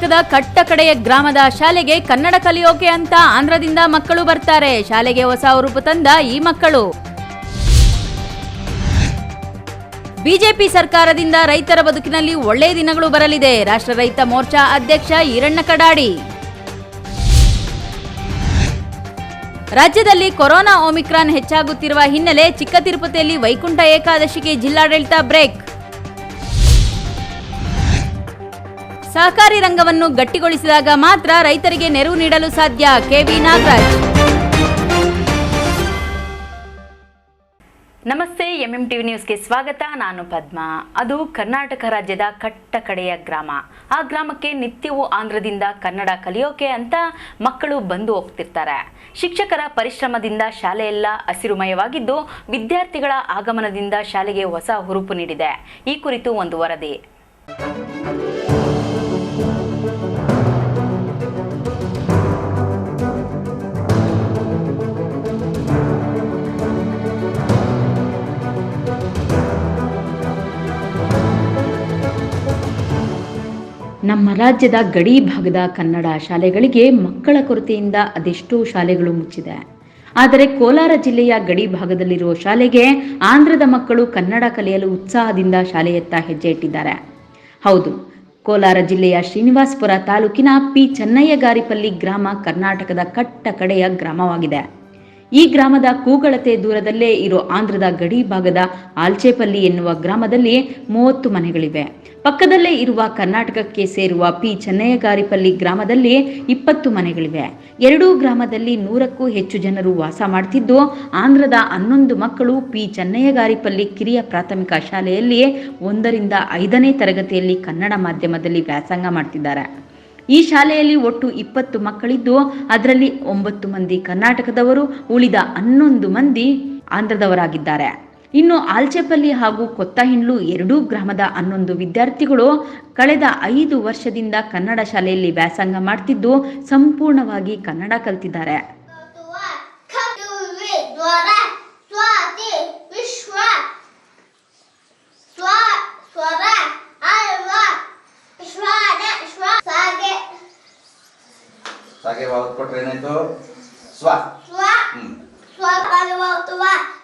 ಕರ್ನಾಟಕದ ಕಟ್ಟಕಡೆಯ ಗ್ರಾಮದ ಶಾಲೆಗೆ ಕನ್ನಡ ಕಲಿಯೋಕೆ ಅಂತ ಆಂಧ್ರದಿಂದ ಮಕ್ಕಳು ಬರ್ತಾರೆ. ಶಾಲೆಗೆ ಹೊಸ ಹುರುಪು ತಂದ ಈ ಮಕ್ಕಳು. ಬಿಜೆಪಿ ಸರ್ಕಾರದಿಂದ ರೈತರ ಬದುಕಿನಲ್ಲಿ ಒಳ್ಳೆಯ ದಿನಗಳು ಬರಲಿದೆ. ರಾಷ್ಟ್ರ ರೈತ ಮೋರ್ಚಾ ಅಧ್ಯಕ್ಷ ಈರಣ್ಣ ಕಡಾಡಿ. ರಾಜ್ಯದಲ್ಲಿ ಕೊರೋನಾ ಒಮಿಕ್ರಾನ್ ಹೆಚ್ಚಾಗುತ್ತಿರುವ ಹಿನ್ನೆಲೆ ಚಿಕ್ಕ ತಿರುಪತಿಯಲ್ಲಿ ವೈಕುಂಠ ಏಕಾದಶಿಗೆ ಜಿಲ್ಲಾಡಳಿತ ಬ್ರೇಕ್. ಸಹಕಾರಿ ರಂಗವನ್ನು ಗಟ್ಟಿಗೊಳಿಸಿದಾಗ ಮಾತ್ರ ರೈತರಿಗೆ ನೆರವು ನೀಡಲು ಸಾಧ್ಯ. ಕೆವಿ ನಾಗರಾಜ್. ನಮಸ್ತೆ, ಎಂಎಂಟಿವಿ ನ್ಯೂಸ್ಗೆ ಸ್ವಾಗತ. ನಾನು ಪದ್ಮಾ. ಅದು ಕರ್ನಾಟಕ ರಾಜ್ಯದ ಕಟ್ಟಕಡೆಯ ಗ್ರಾಮ. ಆ ಗ್ರಾಮಕ್ಕೆ ನಿತ್ಯವೂ ಆಂಧ್ರದಿಂದ ಕನ್ನಡ ಕಲಿಯೋಕೆ ಅಂತ ಮಕ್ಕಳು ಬಂದು ಹೋಗ್ತಿರ್ತಾರೆ. ಶಿಕ್ಷಕರ ಪರಿಶ್ರಮದಿಂದ ಶಾಲೆಯೆಲ್ಲ ಹಸಿರುಮಯವಾಗಿದ್ದು, ವಿದ್ಯಾರ್ಥಿಗಳ ಆಗಮನದಿಂದ ಶಾಲೆಗೆ ಹೊಸ ಹುರುಪು ನೀಡಿದೆ. ಈ ಕುರಿತು ಒಂದು ವರದಿ. ನಮ್ಮ ರಾಜ್ಯದ ಗಡಿ ಭಾಗದ ಕನ್ನಡ ಶಾಲೆಗಳಿಗೆ ಮಕ್ಕಳ ಕೊರತೆಯಿಂದ ಅದೆಷ್ಟೋ ಶಾಲೆಗಳು ಮುಚ್ಚಿದೆ. ಆದರೆ ಕೋಲಾರ ಜಿಲ್ಲೆಯ ಗಡಿ ಭಾಗದಲ್ಲಿರುವ ಶಾಲೆಗೆ ಆಂಧ್ರದ ಮಕ್ಕಳು ಕನ್ನಡ ಕಲಿಯಲು ಉತ್ಸಾಹದಿಂದ ಶಾಲೆಯತ್ತ ಹೆಜ್ಜೆ ಇಟ್ಟಿದ್ದಾರೆ. ಹೌದು, ಕೋಲಾರ ಜಿಲ್ಲೆಯ ಶ್ರೀನಿವಾಸಪುರ ತಾಲೂಕಿನ ಪಿ ಚೆನ್ನಯ್ಯಗಾರಿಪಲ್ಲಿ ಗ್ರಾಮ ಕರ್ನಾಟಕದ ಕಟ್ಟ ಕಡೆಯ ಗ್ರಾಮವಾಗಿದೆ. ಈ ಗ್ರಾಮದ ಕೂಗಳತೆ ದೂರದಲ್ಲೇ ಇರೋ ಆಂಧ್ರದ ಗಡಿ ಭಾಗದ ಆಲ್ಚೇಪಲ್ಲಿ ಎನ್ನುವ ಗ್ರಾಮದಲ್ಲಿ 30 ಮನೆಗಳಿವೆ. ಪಕ್ಕದಲ್ಲೇ ಇರುವ ಕರ್ನಾಟಕಕ್ಕೆ ಸೇರುವ ಪಿ ಚೆನ್ನಯ್ಯಗಾರಿಪಲ್ಲಿ ಗ್ರಾಮದಲ್ಲಿ 20 ಮನೆಗಳಿವೆ. ಎರಡೂ ಗ್ರಾಮದಲ್ಲಿ 100ಕ್ಕೂ ಹೆಚ್ಚು ಜನರು ವಾಸ ಮಾಡ್ತಿದ್ದು, ಆಂಧ್ರದ 11 ಮಕ್ಕಳು ಪಿ ಚೆನ್ನಯ್ಯಗಾರಿಪಲ್ಲಿ ಕಿರಿಯ ಪ್ರಾಥಮಿಕ ಶಾಲೆಯಲ್ಲಿ 1ರಿಂದ 5ನೇ ತರಗತಿಯಲ್ಲಿ ಕನ್ನಡ ಮಾಧ್ಯಮದಲ್ಲಿ ವ್ಯಾಸಂಗ ಮಾಡ್ತಿದ್ದಾರೆ. ಈ ಶಾಲೆಯಲ್ಲಿ ಒಟ್ಟು 20 ಮಕ್ಕಳಿದ್ದು, ಅದರಲ್ಲಿ 9 ಮಂದಿ ಕರ್ನಾಟಕದವರು, ಉಳಿದ 11 ಮಂದಿ ಆಂಧ್ರದವರಾಗಿದ್ದಾರೆ. ಇನ್ನು ಆಲ್ಚೇಪಲ್ಲಿ ಹಾಗೂ ಕೊತ್ತಹಿಂಡ್ಲು ಎರಡೂ ಗ್ರಾಮದ 11 ವಿದ್ಯಾರ್ಥಿಗಳು ಕಳೆದ 5 ವರ್ಷದಿಂದ ಕನ್ನಡ ಶಾಲೆಯಲ್ಲಿ ವ್ಯಾಸಂಗ ಮಾಡ್ತಿದ್ದು, ಸಂಪೂರ್ಣವಾಗಿ ಕನ್ನಡ ಕಲಿತಿದ್ದಾರೆ. ಸಾಗೆ ಕೊಟ್ರೆ ಏನಾಯ್ತು? ಸ್ವ ಸ್ವ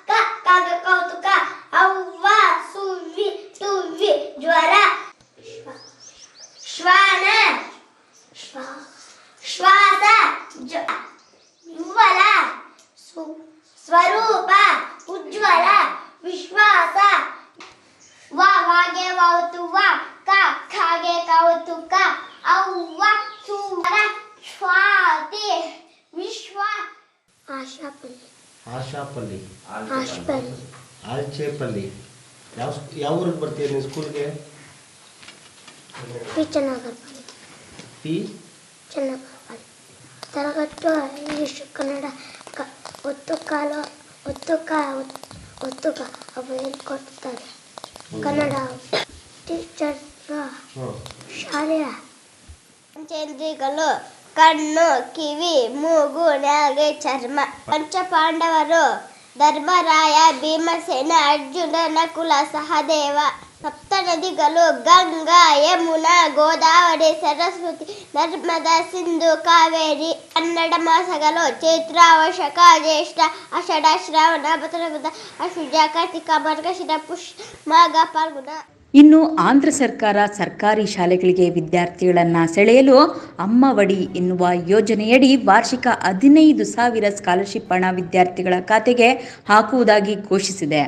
ಕ ಕಾಗ ಕೌತುಕ ಅವ್ವ ಸುವಿ ತುವಿ ಜ್ವರ ಶ್ವಾನ ಶ್ವಾಸ ಯುವಲ ಸ್ವರೂಪ ಉಜ್ವಲ ವಿಶ್ವಾಸ ವಾಗೆ ವೌತುವ ಕ ಖಾಗೆ ಕೌತುಕ ಅವ್ವ ಸುವರ ಸ್ವಾತಿ ವಿಶ್ವ ಆಶಾಪಲ್ಲಿ ಆಲ್ಚೇಪಲ್ಲಿ. ಯಾವ ಊರಿಗೆ ಬರ್ತೀಯ ನೀವು ಸ್ಕೂಲ್ಗೆ? ಪಿ ಚೆನ್ನಗಾರಪಲ್ಲಿ. ತರಗತಿ ಇಂಗ್ಲೀಷ್ ಕನ್ನಡ ಒತ್ತು ಅವು ಹೇಳ್ಕೊಡ್ತಾರೆ. ಕನ್ನಡ ಟೀಚರ್ ಶಾಲೆಯ ಪಂಚೇಂದ್ರಿಯಗಳು ಕಣ್ಣು, ಕಿವಿ, ಮೂಗು, ನಾಲಿಗೆ, ಚರ್ಮ. ಪಂಚಪಾಂಡವರು ಧರ್ಮರಾಯ, ಭೀಮಸೇನ, ಅರ್ಜುನ, ನಕುಲ, ಸಹದೇವ. ಸಪ್ತ ನದಿಗಳು ಗಂಗಾ, ಯಮುನಾ, ಗೋದಾವರಿ, ಸರಸ್ವತಿ, ನರ್ಮದಾ, ಸಿಂಧು, ಕಾವೇರಿ. ಕನ್ನಡ ಮಾಸಗಳು ಚೈತ್ರ, ವೈಶಾಖ, ಜ್ಯೇಷ್ಠ, ಆಷಾಢ, ಶ್ರಾವಣ, ಭಾದ್ರಪದ, ಆಶ್ವೀಜ, ಕಾರ್ತಿಕ, ಮಾರ್ಗಶಿರ, ಪುಷ್ಯ, ಮಾಘ, ಫಾಲ್ಗುಣ. ಇನ್ನು ಆಂಧ್ರ ಸರ್ಕಾರ ಸರ್ಕಾರಿ ಶಾಲೆಗಳಿಗೆ ವಿದ್ಯಾರ್ಥಿಗಳನ್ನ ಸೆಳೆಯಲು ಅಮ್ಮವಡಿ ಎನ್ನುವ ಯೋಜನೆಯಡಿ ವಾರ್ಷಿಕ 15,000 ಸ್ಕಾಲರ್ಶಿಪ್ ಹಣ ವಿದ್ಯಾರ್ಥಿಗಳ ಖಾತೆಗೆ ಹಾಕುವುದಾಗಿ ಘೋಷಿಸಿದೆ.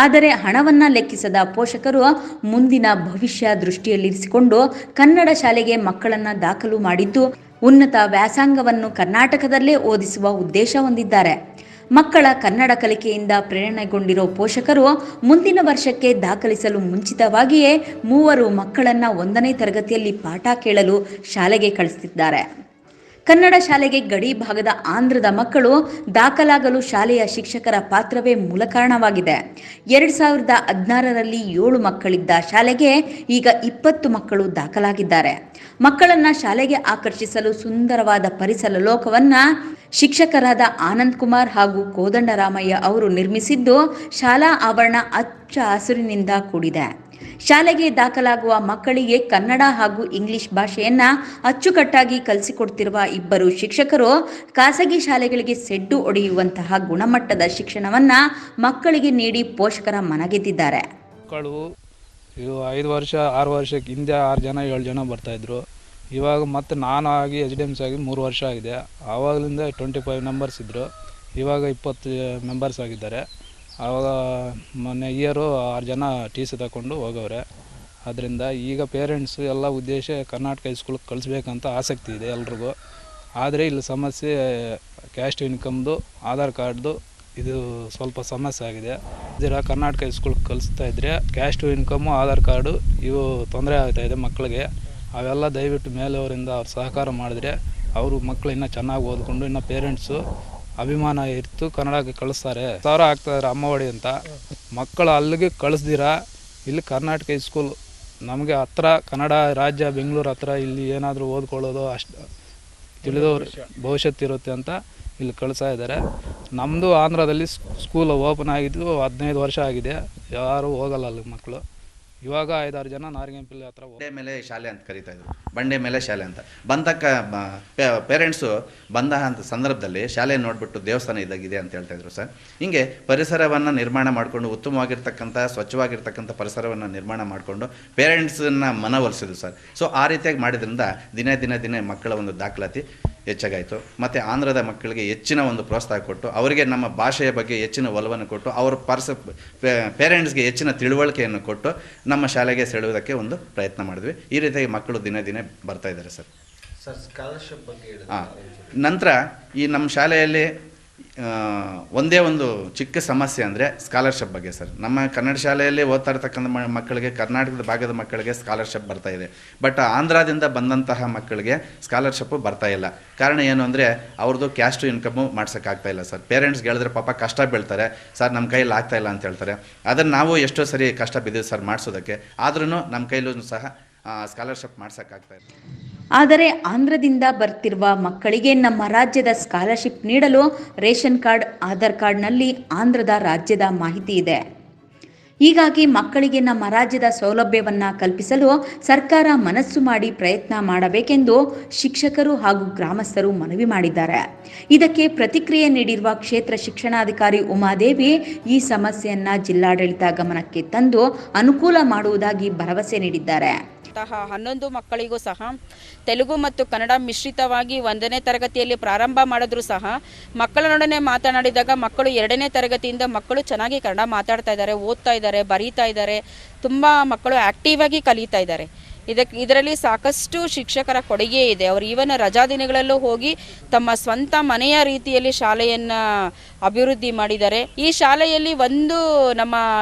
ಆದರೆ ಹಣವನ್ನು ಲೆಕ್ಕಿಸದ ಪೋಷಕರು ಮುಂದಿನ ಭವಿಷ್ಯ ದೃಷ್ಟಿಯಲ್ಲಿರಿಸಿಕೊಂಡು ಕನ್ನಡ ಶಾಲೆಗೆ ಮಕ್ಕಳನ್ನು ದಾಖಲು ಮಾಡಿದ್ದು, ಉನ್ನತ ವ್ಯಾಸಂಗವನ್ನು ಕರ್ನಾಟಕದಲ್ಲೇ ಓದಿಸುವ ಉದ್ದೇಶ ಹೊಂದಿದ್ದಾರೆ. ಮಕ್ಕಳ ಕನ್ನಡ ಕಲಿಕೆಯಿಂದ ಪ್ರೇರಣೆಗೊಂಡಿರೋ ಪೋಷಕರು ಮುಂದಿನ ವರ್ಷಕ್ಕೆ ದಾಖಲಿಸಲು ಮುಂಚಿತವಾಗಿಯೇ 3 ಮಕ್ಕಳನ್ನು 1ನೇ ತರಗತಿಯಲ್ಲಿ ಪಾಠ ಕೇಳಲು ಶಾಲೆಗೆ ಕಳಿಸುತ್ತಿದ್ದಾರೆ. ಕನ್ನಡ ಶಾಲೆಗೆ ಗಡಿ ಭಾಗದ ಆಂಧ್ರದ ಮಕ್ಕಳು ದಾಖಲಾಗಲು ಶಾಲೆಯ ಶಿಕ್ಷಕರ ಪಾತ್ರವೇ ಮೂಲ ಕಾರಣವಾಗಿದೆ. 2016ರಲ್ಲಿ 7 ಮಕ್ಕಳಿದ್ದ ಶಾಲೆಗೆ ಈಗ 20 ಮಕ್ಕಳು ದಾಖಲಾಗಿದ್ದಾರೆ. ಮಕ್ಕಳನ್ನ ಶಾಲೆಗೆ ಆಕರ್ಷಿಸಲು ಸುಂದರವಾದ ಪರಿಸರ ಲೋಕವನ್ನ ಶಿಕ್ಷಕರಾದ ಆನಂದ್ ಕುಮಾರ್ ಹಾಗೂ ಕೋದಂಡರಾಮಯ್ಯ ಅವರು ನಿರ್ಮಿಸಿದ್ದು, ಶಾಲಾ ಆವರಣ ಹಚ್ಚ ಹಸಿರಿನಿಂದ ಕೂಡಿದೆ. ಶಾಲೆಗೆ ದಾಖಲಾಗುವ ಮಕ್ಕಳಿಗೆ ಕನ್ನಡ ಹಾಗೂ ಇಂಗ್ಲಿಷ್ ಭಾಷೆಯನ್ನ ಅಚ್ಚುಕಟ್ಟಾಗಿ ಕಲಿಸಿಕೊಡ್ತಿರುವ ಇಬ್ಬರು ಶಿಕ್ಷಕರು ಖಾಸಗಿ ಶಾಲೆಗಳಿಗೆ ಸೆಡ್ಡು ಹೊಡೆಯುವಂತಹ ಗುಣಮಟ್ಟದ ಶಿಕ್ಷಣವನ್ನ ಮಕ್ಕಳಿಗೆ ನೀಡಿ ಪೋಷಕರ ಮನಗೆದ್ದಿದ್ದಾರೆ. ಮಕ್ಕಳು 5 ವರ್ಷ 6 ವರ್ಷಕ್ಕೆ ಹಿಂದೆ 6 ಜನ 7 ಜನ ಬರ್ತಾಯಿದ್ರು. ಇವಾಗ ಮತ್ತೆ ನಾನು ಆಗಿ HDMC ಆಗಿ 3 ವರ್ಷ ಆಗಿದೆ. ಆವಾಗಲಿಂದ 25 ಮೆಂಬರ್ಸ್ ಇದ್ದರು, ಇವಾಗ 20 ಮೆಂಬರ್ಸ್ ಆಗಿದ್ದಾರೆ. ಆವಾಗ ಮೊನ್ನೆ ಇಯರು 6 ಜನ TC ತಗೊಂಡು ಹೋಗವ್ರೆ. ಅದರಿಂದ ಈಗ ಪೇರೆಂಟ್ಸು ಎಲ್ಲ ಉದ್ದೇಶ ಕರ್ನಾಟಕ ಹೈಸ್ಕೂಲ್ಗೆ ಕಳಿಸ್ಬೇಕಂತ ಆಸಕ್ತಿ ಇದೆ ಎಲ್ರಿಗೂ. ಆದರೆ ಇಲ್ಲಿ ಸಮಸ್ಯೆ ಕ್ಯಾಸ್ಟ್ ಇನ್ಕಮ್ದು, ಆಧಾರ್ ಕಾರ್ಡ್ದು ಇದು ಸ್ವಲ್ಪ ಸಮಸ್ಯೆ ಆಗಿದೆ. ಕರ್ನಾಟಕ ಹೈಸ್ಕೂಲ್ಗೆ ಕಳಿಸ್ತಾ ಇದ್ದರೆ ಕ್ಯಾಸ್ಟ್ ಇನ್ಕಮ್ಮು, ಆಧಾರ್ ಕಾರ್ಡು ಇವು ತೊಂದರೆ ಆಗ್ತಾಯಿದೆ ಮಕ್ಕಳಿಗೆ. ಅವೆಲ್ಲ ದಯವಿಟ್ಟು ಮೇಲೆಯವರಿಂದ ಅವ್ರು ಸಹಕಾರ ಮಾಡಿದ್ರೆ ಅವರು ಮಕ್ಕಳು ಇನ್ನೂ ಚೆನ್ನಾಗಿ ಓದ್ಕೊಂಡು ಇನ್ನೂ ಪೇರೆಂಟ್ಸು ಅಭಿಮಾನ ಇರ್ತು ಕನ್ನಡಕ್ಕೆ ಕಳಿಸ್ತಾರೆ. 1000 ಆಗ್ತಾಯಿದ್ದಾರೆ ಅಮ್ಮఒಡಿ ಅಂತ. ಮಕ್ಕಳು ಅಲ್ಲಿಗೆ ಕಳಿಸ್ದಿರಾ ಇಲ್ಲಿ ಕರ್ನಾಟಕ ಹೈಸ್ಕೂಲ್ ನಮಗೆ ಹತ್ರ, ಕನ್ನಡ ರಾಜ್ಯ ಬೆಂಗಳೂರು ಹತ್ರ, ಇಲ್ಲಿ ಏನಾದರೂ ಓದ್ಕೊಳ್ಳೋದು ಅಷ್ಟು ತಿಳಿದವ್ರು ಭವಿಷ್ಯತ್ತು ಇರುತ್ತೆ ಅಂತ ಇಲ್ಲಿ ಕಳಿಸ್ತಾ ಇದ್ದಾರೆ. ನಮ್ಮದು ಆಂಧ್ರದಲ್ಲಿ ಸ್ಕೂಲ್ ಓಪನ್ ಆಗಿದ್ದು 15 ವರ್ಷ ಆಗಿದೆ, ಯಾರೂ ಹೋಗಲ್ಲ ಅಲ್ಲಿ ಮಕ್ಕಳು. ಇವಾಗ 5-6 ಜನ ನಾರಿಗೆಂಪಲ್ಲಿ ಹತ್ರ ಬಂಡೆ ಮೇಲೆ ಶಾಲೆ ಅಂತ ಕರೀತಾಯಿದ್ರು, ಬಂಡೆ ಮೇಲೆ ಶಾಲೆ ಅಂತ. ಪೇರೆಂಟ್ಸು ಬಂದ ಅಂತ ಸಂದರ್ಭದಲ್ಲಿ ಶಾಲೆ ನೋಡಿಬಿಟ್ಟು ದೇವಸ್ಥಾನ ಇದ್ದಾಗಿದೆ ಅಂತ ಹೇಳ್ತಾಯಿದ್ರು ಸರ್. ಹಿಂಗೆ ಪರಿಸರವನ್ನು ನಿರ್ಮಾಣ ಮಾಡಿಕೊಂಡು ಉತ್ತಮವಾಗಿರ್ತಕ್ಕಂಥ ಸ್ವಚ್ಛವಾಗಿರ್ತಕ್ಕಂಥ ಪರಿಸರವನ್ನು ನಿರ್ಮಾಣ ಮಾಡಿಕೊಂಡು ಪೇರೆಂಟ್ಸನ್ನು ಮನವೊಲಿಸಿದ್ರು ಸರ್. ಸೊ ಆ ರೀತಿಯಾಗಿ ಮಾಡಿದ್ರಿಂದ ದಿನೇ ಮಕ್ಕಳ ಒಂದು ದಾಖಲಾತಿ ಹೆಚ್ಚಾಗಾಯಿತು. ಮತ್ತು ಆಂಧ್ರದ ಮಕ್ಕಳಿಗೆ ಹೆಚ್ಚಿನ ಒಂದು ಪ್ರೋತ್ಸಾಹ ಕೊಟ್ಟು ಅವರಿಗೆ ನಮ್ಮ ಭಾಷೆಯ ಬಗ್ಗೆ ಹೆಚ್ಚಿನ ಒಲವನ್ನು ಕೊಟ್ಟು ಅವ್ರ ಪೇರೆಂಟ್ಸ್ಗೆ ಹೆಚ್ಚಿನ ತಿಳುವಳಿಕೆಯನ್ನು ಕೊಟ್ಟು ನಮ್ಮ ಶಾಲೆಗೆ ಸೆಳೆಯೋದಕ್ಕೆ ಒಂದು ಪ್ರಯತ್ನ ಮಾಡಿದ್ವಿ. ಈ ರೀತಿಯಾಗಿ ಮಕ್ಕಳು ದಿನೇ ಬರ್ತಾ ಇದ್ದಾರೆ ಸರ್. ಸ್ಕಾಲರ್ಶಿಪ್ ಬಗ್ಗೆ ನಂತರ ಈ ನಮ್ಮ ಶಾಲೆಯಲ್ಲಿ ಒಂದೇ ಒಂದು ಚಿಕ್ಕ ಸಮಸ್ಯೆ ಅಂದರೆ ಸ್ಕಾಲರ್ಶಿಪ್ ಬಗ್ಗೆ ಸರ್. ನಮ್ಮ ಕನ್ನಡ ಶಾಲೆಯಲ್ಲಿ ಓದ್ತಾ ಇರ್ತಕ್ಕಂಥ ಮಕ್ಕಳಿಗೆ, ಕರ್ನಾಟಕದ ಭಾಗದ ಮಕ್ಕಳಿಗೆ ಸ್ಕಾಲರ್ಶಿಪ್ ಬರ್ತಾ ಇದೆ. ಬಟ್ ಆಂಧ್ರದಿಂದ ಬಂದಂತಹ ಮಕ್ಕಳಿಗೆ ಸ್ಕಾಲರ್ಶಿಪ್ಪು ಬರ್ತಾ ಇಲ್ಲ. ಕಾರಣ ಏನು ಅಂದರೆ ಅವ್ರದ್ದು ಕ್ಯಾಸ್ಟ್ ಇನ್ಕಮ್ಮು ಮಾಡ್ಸೋಕ್ಕಾಗ್ತಾ ಇಲ್ಲ ಸರ್. ಪೇರೆಂಟ್ಸ್ಗೆ ಹೇಳಿದ್ರೆ ಪಾಪ ಕಷ್ಟ ಬೀಳ್ತಾರೆ ಸರ್, ನಮ್ಮ ಕೈಯಲ್ಲಿ ಆಗ್ತಾಯಿಲ್ಲ ಅಂತ ಹೇಳ್ತಾರೆ. ಅದನ್ನು ನಾವು ಎಷ್ಟೋ ಸರಿ ಕಷ್ಟ ಬಿದ್ದಿದ್ದು ಸರ್ ಮಾಡಿಸೋದಕ್ಕೆ, ಆದ್ರೂ ನಮ್ಮ ಕೈಲೂ ಸಹ ಸ್ಕಾಲರ್ಶಿಪ್ ಮಾಡ್ಸೋಕ್ಕಾಗ್ತಾ ಇಲ್ಲ. ಆದರೆ ಆಂಧ್ರದಿಂದ ಬರ್ತಿರುವ ಮಕ್ಕಳಿಗೆ ನಮ್ಮ ರಾಜ್ಯದ ಸ್ಕಾಲರ್ಶಿಪ್ ನೀಡಲು ರೇಷನ್ ಕಾರ್ಡ್, ಆಧಾರ್ ಕಾರ್ಡ್ನಲ್ಲಿ ಆಂಧ್ರದ ರಾಜ್ಯದ ಮಾಹಿತಿ ಇದೆ. ಹೀಗಾಗಿ ಮಕ್ಕಳಿಗೆ ನಮ್ಮ ರಾಜ್ಯದ ಸೌಲಭ್ಯವನ್ನು ಕಲ್ಪಿಸಲು ಸರ್ಕಾರ ಮನಸ್ಸು ಮಾಡಿ ಪ್ರಯತ್ನ ಮಾಡಬೇಕೆಂದು ಶಿಕ್ಷಕರು ಹಾಗೂ ಗ್ರಾಮಸ್ಥರು ಮನವಿ ಮಾಡಿದ್ದಾರೆ. ಇದಕ್ಕೆ ಪ್ರತಿಕ್ರಿಯೆ ನೀಡಿರುವ ಕ್ಷೇತ್ರ ಶಿಕ್ಷಣಾಧಿಕಾರಿ ಉಮಾದೇವಿ ಈ ಸಮಸ್ಯೆಯನ್ನು ಜಿಲ್ಲಾಡಳಿತ ಗಮನಕ್ಕೆ ತಂದು ಅನುಕೂಲ ಮಾಡುವುದಾಗಿ ಭರವಸೆ ನೀಡಿದ್ದಾರೆ. 11 ಮಕ್ಕಳಿಗೂ ಸಹ ತೆಲುಗು ಮತ್ತು ಕನ್ನಡ ಮಿಶ್ರಿತವಾಗಿ 1ನೇ ತರಗತಿಯಲ್ಲಿ ಪ್ರಾರಂಭ ಮಾಡಿದ್ರು ಸಹ ಮಕ್ಕಳೊಡನೆ ಮಾತನಾಡಿದಾಗ ಮಕ್ಕಳು 2ನೇ ತರಗತಿಯಿಂದ ಮಕ್ಕಳು ಚೆನ್ನಾಗಿ ಕನ್ನಡ ಮಾತಾಡ್ತಾ ಇದ್ದಾರೆ, ಓದ್ತಾ ಇದ್ದಾರೆ, ಬರೀತಾ ಇದ್ದಾರೆ. ತುಂಬ ಮಕ್ಕಳು ಆ್ಯಕ್ಟಿವ್ ಆಗಿ ಕಲಿತಾ ಇದ್ದಾರೆ. ಇದರಲ್ಲಿ ಸಾಕಷ್ಟು ಶಿಕ್ಷಕರ ಕೊಡುಗೆ ಇದೆ. ಅವರು ಈವನ್ ರಜಾ ದಿನಗಳಲ್ಲೂ ಹೋಗಿ ತಮ್ಮ ಸ್ವಂತ ಮನೆಯ ರೀತಿಯಲ್ಲಿ ಶಾಲೆಯನ್ನು ಅಭಿವೃದ್ಧಿ ಮಾಡಿದ್ದಾರೆ. ಈ ಶಾಲೆಯಲ್ಲಿ ಒಂದು ನಮ್ಮ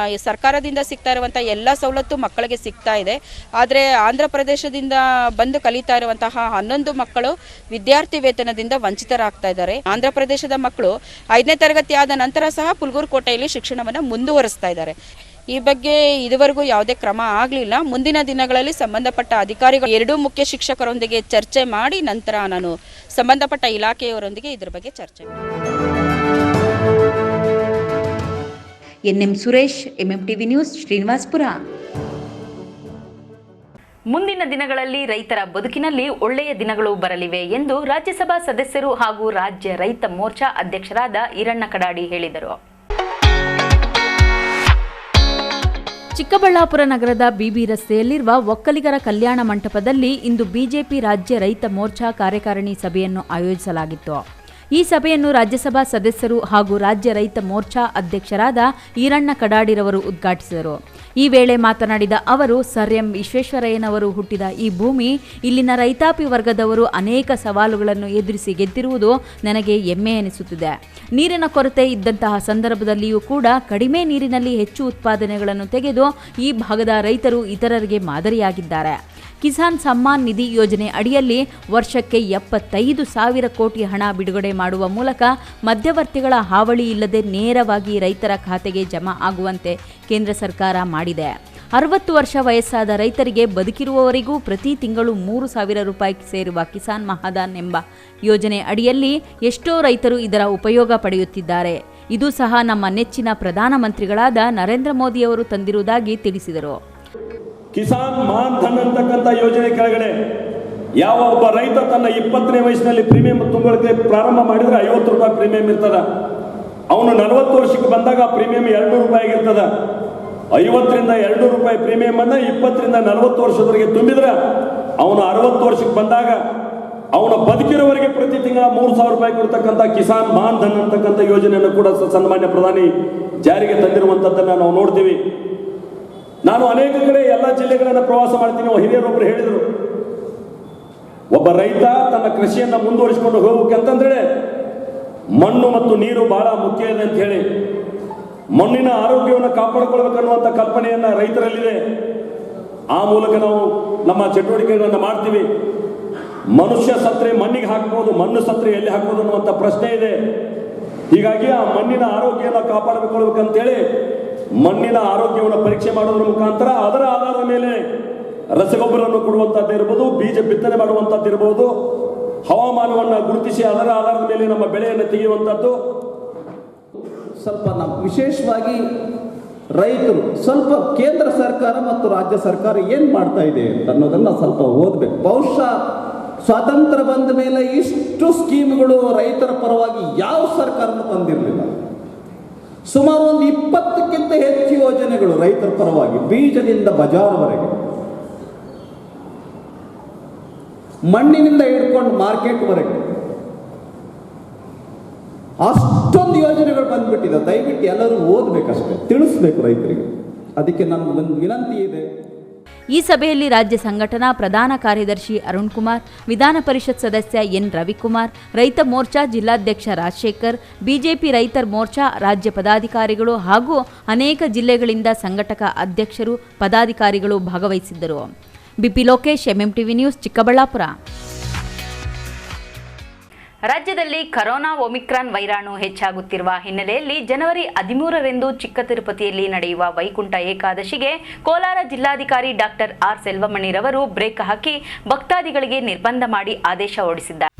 ಸರ್ಕಾರದಿಂದ ಸಿಗ್ತಾ ಇರುವಂಥ ಎಲ್ಲ ಸವಲತ್ತು ಮಕ್ಕಳಿಗೆ ಸಿಗ್ತಾ ಇದೆ. ಆದರೆ ಆಂಧ್ರ ಪ್ರದೇಶದಿಂದ ಬಂದು ಕಲಿತಾ ಇರುವಂತಹ 11 ಮಕ್ಕಳು ವಿದ್ಯಾರ್ಥಿ ವೇತನದಿಂದ ವಂಚಿತರಾಗ್ತಾ ಇದ್ದಾರೆ. ಆಂಧ್ರ ಪ್ರದೇಶದ ಮಕ್ಕಳು 5ನೇ ತರಗತಿ ಆದ ನಂತರ ಸಹ ಪುಲ್ಗೂರ್ಕೋಟೆಯಲ್ಲಿ ಶಿಕ್ಷಣವನ್ನು ಮುಂದುವರಿಸ್ತಾ ಇದ್ದಾರೆ. ಈ ಬಗ್ಗೆ ಇದುವರೆಗೂ ಯಾವುದೇ ಕ್ರಮ ಆಗಲಿಲ್ಲ. ಮುಂದಿನ ದಿನಗಳಲ್ಲಿ ಸಂಬಂಧಪಟ್ಟ ಅಧಿಕಾರಿಗಳು 2 ಮುಖ್ಯ ಶಿಕ್ಷಕರೊಂದಿಗೆ ಚರ್ಚೆ ಮಾಡಿ ನಂತರ ನಾನು ಸಂಬಂಧಪಟ್ಟ ಇಲಾಖೆಯವರೊಂದಿಗೆ ಇದರ ಬಗ್ಗೆ ಚರ್ಚೆ NM Suresh, MMTV news, Srinivaspur. ಮುಂದಿನ ದಿನಗಳಲ್ಲಿ ರೈತರ ಬದುಕಿನಲ್ಲಿ ಒಳ್ಳೆಯ ದಿನಗಳು ಬರಲಿವೆ ಎಂದು ರಾಜ್ಯಸಭಾ ಸದಸ್ಯರು ಹಾಗೂ ರಾಜ್ಯ ರೈತ ಮೋರ್ಚಾ ಅಧ್ಯಕ್ಷರಾದ ಈರಣ್ಣ ಕಡಾಡಿ ಹೇಳಿದರು. ಚಿಕ್ಕಬಳ್ಳಾಪುರ ನಗರದ ಬಿಬಿ ರಸ್ತೆಯಲ್ಲಿರುವ ಒಕ್ಕಲಿಗರ ಕಲ್ಯಾಣ ಮಂಟಪದಲ್ಲಿ ಇಂದು ಬಿಜೆಪಿ ರಾಜ್ಯ ರೈತ ಮೋರ್ಚಾ ಕಾರ್ಯಕಾರಿಣಿ ಸಭೆಯನ್ನು ಆಯೋಜಿಸಲಾಗಿತ್ತು. ಈ ಸಭೆಯನ್ನು ರಾಜ್ಯಸಭಾ ಸದಸ್ಯರು ಹಾಗೂ ರಾಜ್ಯ ರೈತ ಮೋರ್ಚಾ ಅಧ್ಯಕ್ಷರಾದ ಈರಣ್ಣ ಕಡಾಡಿರವರು ಉದ್ಘಾಟಿಸಿದರು. ಈ ವೇಳೆ ಮಾತನಾಡಿದ ಅವರು, ಸರ್ ಎಂ ವಿಶ್ವೇಶ್ವರಯ್ಯನವರು ಹುಟ್ಟಿದ ಈ ಭೂಮಿ, ಇಲ್ಲಿನ ರೈತಾಪಿ ವರ್ಗದವರು ಅನೇಕ ಸವಾಲುಗಳನ್ನು ಎದುರಿಸಿ ಗೆದ್ದಿರುವುದು ನನಗೆ ಹೆಮ್ಮೆ ಎನಿಸುತ್ತಿದೆ. ನೀರಿನ ಕೊರತೆ ಇದ್ದಂತಹ ಸಂದರ್ಭದಲ್ಲಿಯೂ ಕೂಡ ಕಡಿಮೆ ನೀರಿನಲ್ಲಿ ಹೆಚ್ಚು ಉತ್ಪಾದನೆಗಳನ್ನು ತೆಗೆದು ಈ ಭಾಗದ ರೈತರು ಇತರರಿಗೆ ಮಾದರಿಯಾಗಿದ್ದಾರೆ. ಕಿಸಾನ್ ಸಮ್ಮಾನ್ ನಿಧಿ ಯೋಜನೆ ಅಡಿಯಲ್ಲಿ ವರ್ಷಕ್ಕೆ 75,000 ಕೋಟಿ ಹಣ ಬಿಡುಗಡೆ ಮಾಡುವ ಮೂಲಕ ಮಧ್ಯವರ್ತಿಗಳ ಹಾವಳಿ ಇಲ್ಲದೆ ನೇರವಾಗಿ ರೈತರ ಖಾತೆಗೆ ಜಮಾ ಆಗುವಂತೆ ಕೇಂದ್ರ ಸರ್ಕಾರ ಮಾಡಿದೆ. 60 ವರ್ಷ ವಯಸ್ಸಾದ ರೈತರಿಗೆ ಬದುಕಿರುವವರಿಗೂ ಪ್ರತಿ ತಿಂಗಳು 3,000 ರೂಪಾಯಿ ಸೇರುವ ಕಿಸಾನ್ ಮಹಾದಾನ್ ಎಂಬ ಯೋಜನೆ ಅಡಿಯಲ್ಲಿ ಎಷ್ಟೋ ರೈತರು ಇದರ ಉಪಯೋಗ ಪಡೆಯುತ್ತಿದ್ದಾರೆ. ಇದು ಸಹ ನಮ್ಮ ನೆಚ್ಚಿನ ಪ್ರಧಾನಮಂತ್ರಿಗಳಾದ ನರೇಂದ್ರ ಮೋದಿಯವರು ತಂದಿರುವುದಾಗಿ ತಿಳಿಸಿದರು. ಕಿಸಾನ್ ಮಾನ್ ಧನ್ ಅಂತಕ್ಕಂಥ ಯೋಜನೆ ಕೆಳಗಡೆ ಯಾವ ಒಬ್ಬ ರೈತ ತನ್ನ 20ನೇ ವಯಸ್ಸಿನಲ್ಲಿ ಪ್ರೀಮಿಯಂ ತುಂಬಲಿಕ್ಕೆ ಪ್ರಾರಂಭ ಮಾಡಿದರೆ 50 ರೂಪಾಯಿ ಪ್ರೀಮಿಯಂ ಇರ್ತದ. ಅವನು 40 ವರ್ಷಕ್ಕೆ ಬಂದಾಗ ಪ್ರೀಮಿಯಂ 200 ರೂಪಾಯಿ ಆಗಿರ್ತದ. 50ರಿಂದ 200 ರೂಪಾಯಿ ಪ್ರೀಮಿಯಂ ಅನ್ನ 20ರಿಂದ 40 ವರ್ಷದವರೆಗೆ ತುಂಬಿದ್ರೆ ಅವನು 60 ವರ್ಷಕ್ಕೆ ಬಂದಾಗ ಅವನ ಬದುಕಿರೋವರೆಗೆ ಪ್ರತಿ ತಿಂಗಳ 3,000 ರೂಪಾಯಿ ಕೊಡ್ತಕ್ಕಂಥ ಕಿಸಾನ್ ಮಾನ್ ಧನ್ ಅಂತಕ್ಕಂಥ ಯೋಜನೆಯನ್ನು ಕೂಡ ಸನ್ಮಾನ್ಯ ಪ್ರಧಾನಿ ಜಾರಿಗೆ ತಂದಿರುವಂಥದ್ದನ್ನು ನಾವು ನೋಡ್ತೀವಿ. ನಾನು ಅನೇಕ ಕಡೆ ಎಲ್ಲ ಜಿಲ್ಲೆಗಳನ್ನು ಪ್ರವಾಸ ಮಾಡ್ತೀನಿ. ಹಿರಿಯರೊಬ್ಬರು ಹೇಳಿದರು, ಒಬ್ಬ ರೈತ ತನ್ನ ಕೃಷಿಯನ್ನು ಮುಂದುವರಿಸಿಕೊಂಡು ಹೋಗ್ಬೇಕಂತಂದ್ರೆ ಮಣ್ಣು ಮತ್ತು ನೀರು ಬಹಳ ಮುಖ್ಯ ಇದೆ ಅಂತ ಹೇಳಿ ಮಣ್ಣಿನ ಆರೋಗ್ಯವನ್ನು ಕಾಪಾಡಿಕೊಳ್ಬೇಕನ್ನುವಂಥ ಕಲ್ಪನೆಯನ್ನ ರೈತರಲ್ಲಿದೆ. ಆ ಮೂಲಕ ನಾವು ನಮ್ಮ ಚಟುವಟಿಕೆಗಳನ್ನು ಮಾಡ್ತೀವಿ. ಮನುಷ್ಯ ಸತ್ರೆ ಮಣ್ಣಿಗೆ ಹಾಕ್ಬೋದು, ಮಣ್ಣು ಸತ್ರೆ ಎಲ್ಲಿ ಹಾಕ್ಬೋದು ಅನ್ನುವಂಥ ಪ್ರಶ್ನೆ ಇದೆ. ಹೀಗಾಗಿ ಆ ಮಣ್ಣಿನ ಆರೋಗ್ಯವನ್ನು ಕಾಪಾಡಿಕೊಳ್ಳಬೇಕಂತೇಳಿ ಮಣ್ಣಿನ ಆರೋಗ್ಯವನ್ನು ಪರೀಕ್ಷೆ ಮಾಡೋದ್ರ ಮುಖಾಂತರ ಅದರ ಆಧಾರದ ಮೇಲೆ ರಸಗೊಬ್ಬರವನ್ನು ಕೊಡುವಂಥದ್ದು ಇರ್ಬೋದು, ಬೀಜ ಬಿತ್ತನೆ ಮಾಡುವಂಥದ್ದು ಇರ್ಬೋದು, ಹವಾಮಾನವನ್ನು ಗುರುತಿಸಿ ಅದರ ಆಧಾರದ ಮೇಲೆ ನಮ್ಮ ಬೆಳೆಯನ್ನು ತೆಗೆಯುವಂಥದ್ದು. ಸ್ವಲ್ಪ ನಾವು ವಿಶೇಷವಾಗಿ ರೈತರು ಸ್ವಲ್ಪ ಕೇಂದ್ರ ಸರ್ಕಾರ ಮತ್ತು ರಾಜ್ಯ ಸರ್ಕಾರ ಏನು ಮಾಡ್ತಾ ಇದೆ ಅನ್ನೋದನ್ನು ಸ್ವಲ್ಪ ಓದಬೇಕು. ಬಹುಶಃ ಸ್ವಾತಂತ್ರ್ಯ ಬಂದ ಮೇಲೆ ಇಷ್ಟು ಸ್ಕೀಮ್ಗಳು ರೈತರ ಪರವಾಗಿ ಯಾವ ಸರ್ಕಾರನೂ ತಂದಿರಲಿಲ್ಲ. ಸುಮಾರು ಒಂದು 20ಕ್ಕಿಂತ ಹೆಚ್ಚು ಯೋಜನೆಗಳು ರೈತರ ಪರವಾಗಿ, ಬೀಜದಿಂದ ಬಜಾರ್ವರೆಗೆ, ಮಣ್ಣಿನಿಂದ ಹಿಡ್ಕೊಂಡು ಮಾರ್ಕೆಟ್ವರೆಗೆ ಅಷ್ಟೊಂದು ಯೋಜನೆಗಳು ಬಂದ್ಬಿಟ್ಟಿದೆ. ದಯವಿಟ್ಟು ಎಲ್ಲರೂ ಓದಬೇಕಷ್ಟೇ, ತಿಳಿಸ್ಬೇಕು ರೈತರಿಗೆ. ಅದಕ್ಕೆ ನನ್ನ ಒಂದು ವಿನಂತಿ ಇದೆ. ಈ ಸಭೆಯಲ್ಲಿ ರಾಜ್ಯ ಸಂಘಟನಾ ಪ್ರಧಾನ ಕಾರ್ಯದರ್ಶಿ ಅರುಣ್ ಕುಮಾರ್, ವಿಧಾನ ಪರಿಷತ್ ಸದಸ್ಯ ಎನ್ ರವಿಕುಮಾರ್, ರೈತ ಮೋರ್ಚಾ ಜಿಲ್ಲಾಧ್ಯಕ್ಷ ರಾಜಶೇಖರ್, ಬಿಜೆಪಿ ರೈತರ ಮೋರ್ಚಾ ರಾಜ್ಯ ಪದಾಧಿಕಾರಿಗಳು ಹಾಗೂ ಅನೇಕ ಜಿಲ್ಲೆಗಳಿಂದ ಸಂಘಟಕ ಅಧ್ಯಕ್ಷರು ಪದಾಧಿಕಾರಿಗಳು ಭಾಗವಹಿಸಿದ್ದರು. B P Lokesh, MMTV news, Chikkaballapur. ರಾಜ್ಯದಲ್ಲಿ ಕರೋನಾ ಒಮಿಕ್ರಾನ್ ವೈರಾಣು ಹೆಚ್ಚಾಗುತ್ತಿರುವ ಹಿನ್ನೆಲೆಯಲ್ಲಿ ಜನವರಿ 13ರಂದು ಚಿಕ್ಕ ತಿರುಪತಿಯಲ್ಲಿ ನಡೆಯುವ ವೈಕುಂಠ ಏಕಾದಶಿಗೆ ಕೋಲಾರ ಜಿಲ್ಲಾಧಿಕಾರಿ ಡಾಕ್ಟರ್ ಆರ್ ಸೆಲ್ವಮಣಿರವರು ಬ್ರೇಕ್ ಹಾಕಿ ಭಕ್ತಾದಿಗಳಿಗೆ ನಿರ್ಬಂಧ ಮಾಡಿ ಆದೇಶ ಹೊರಡಿಸಿದ್ದಾರೆ.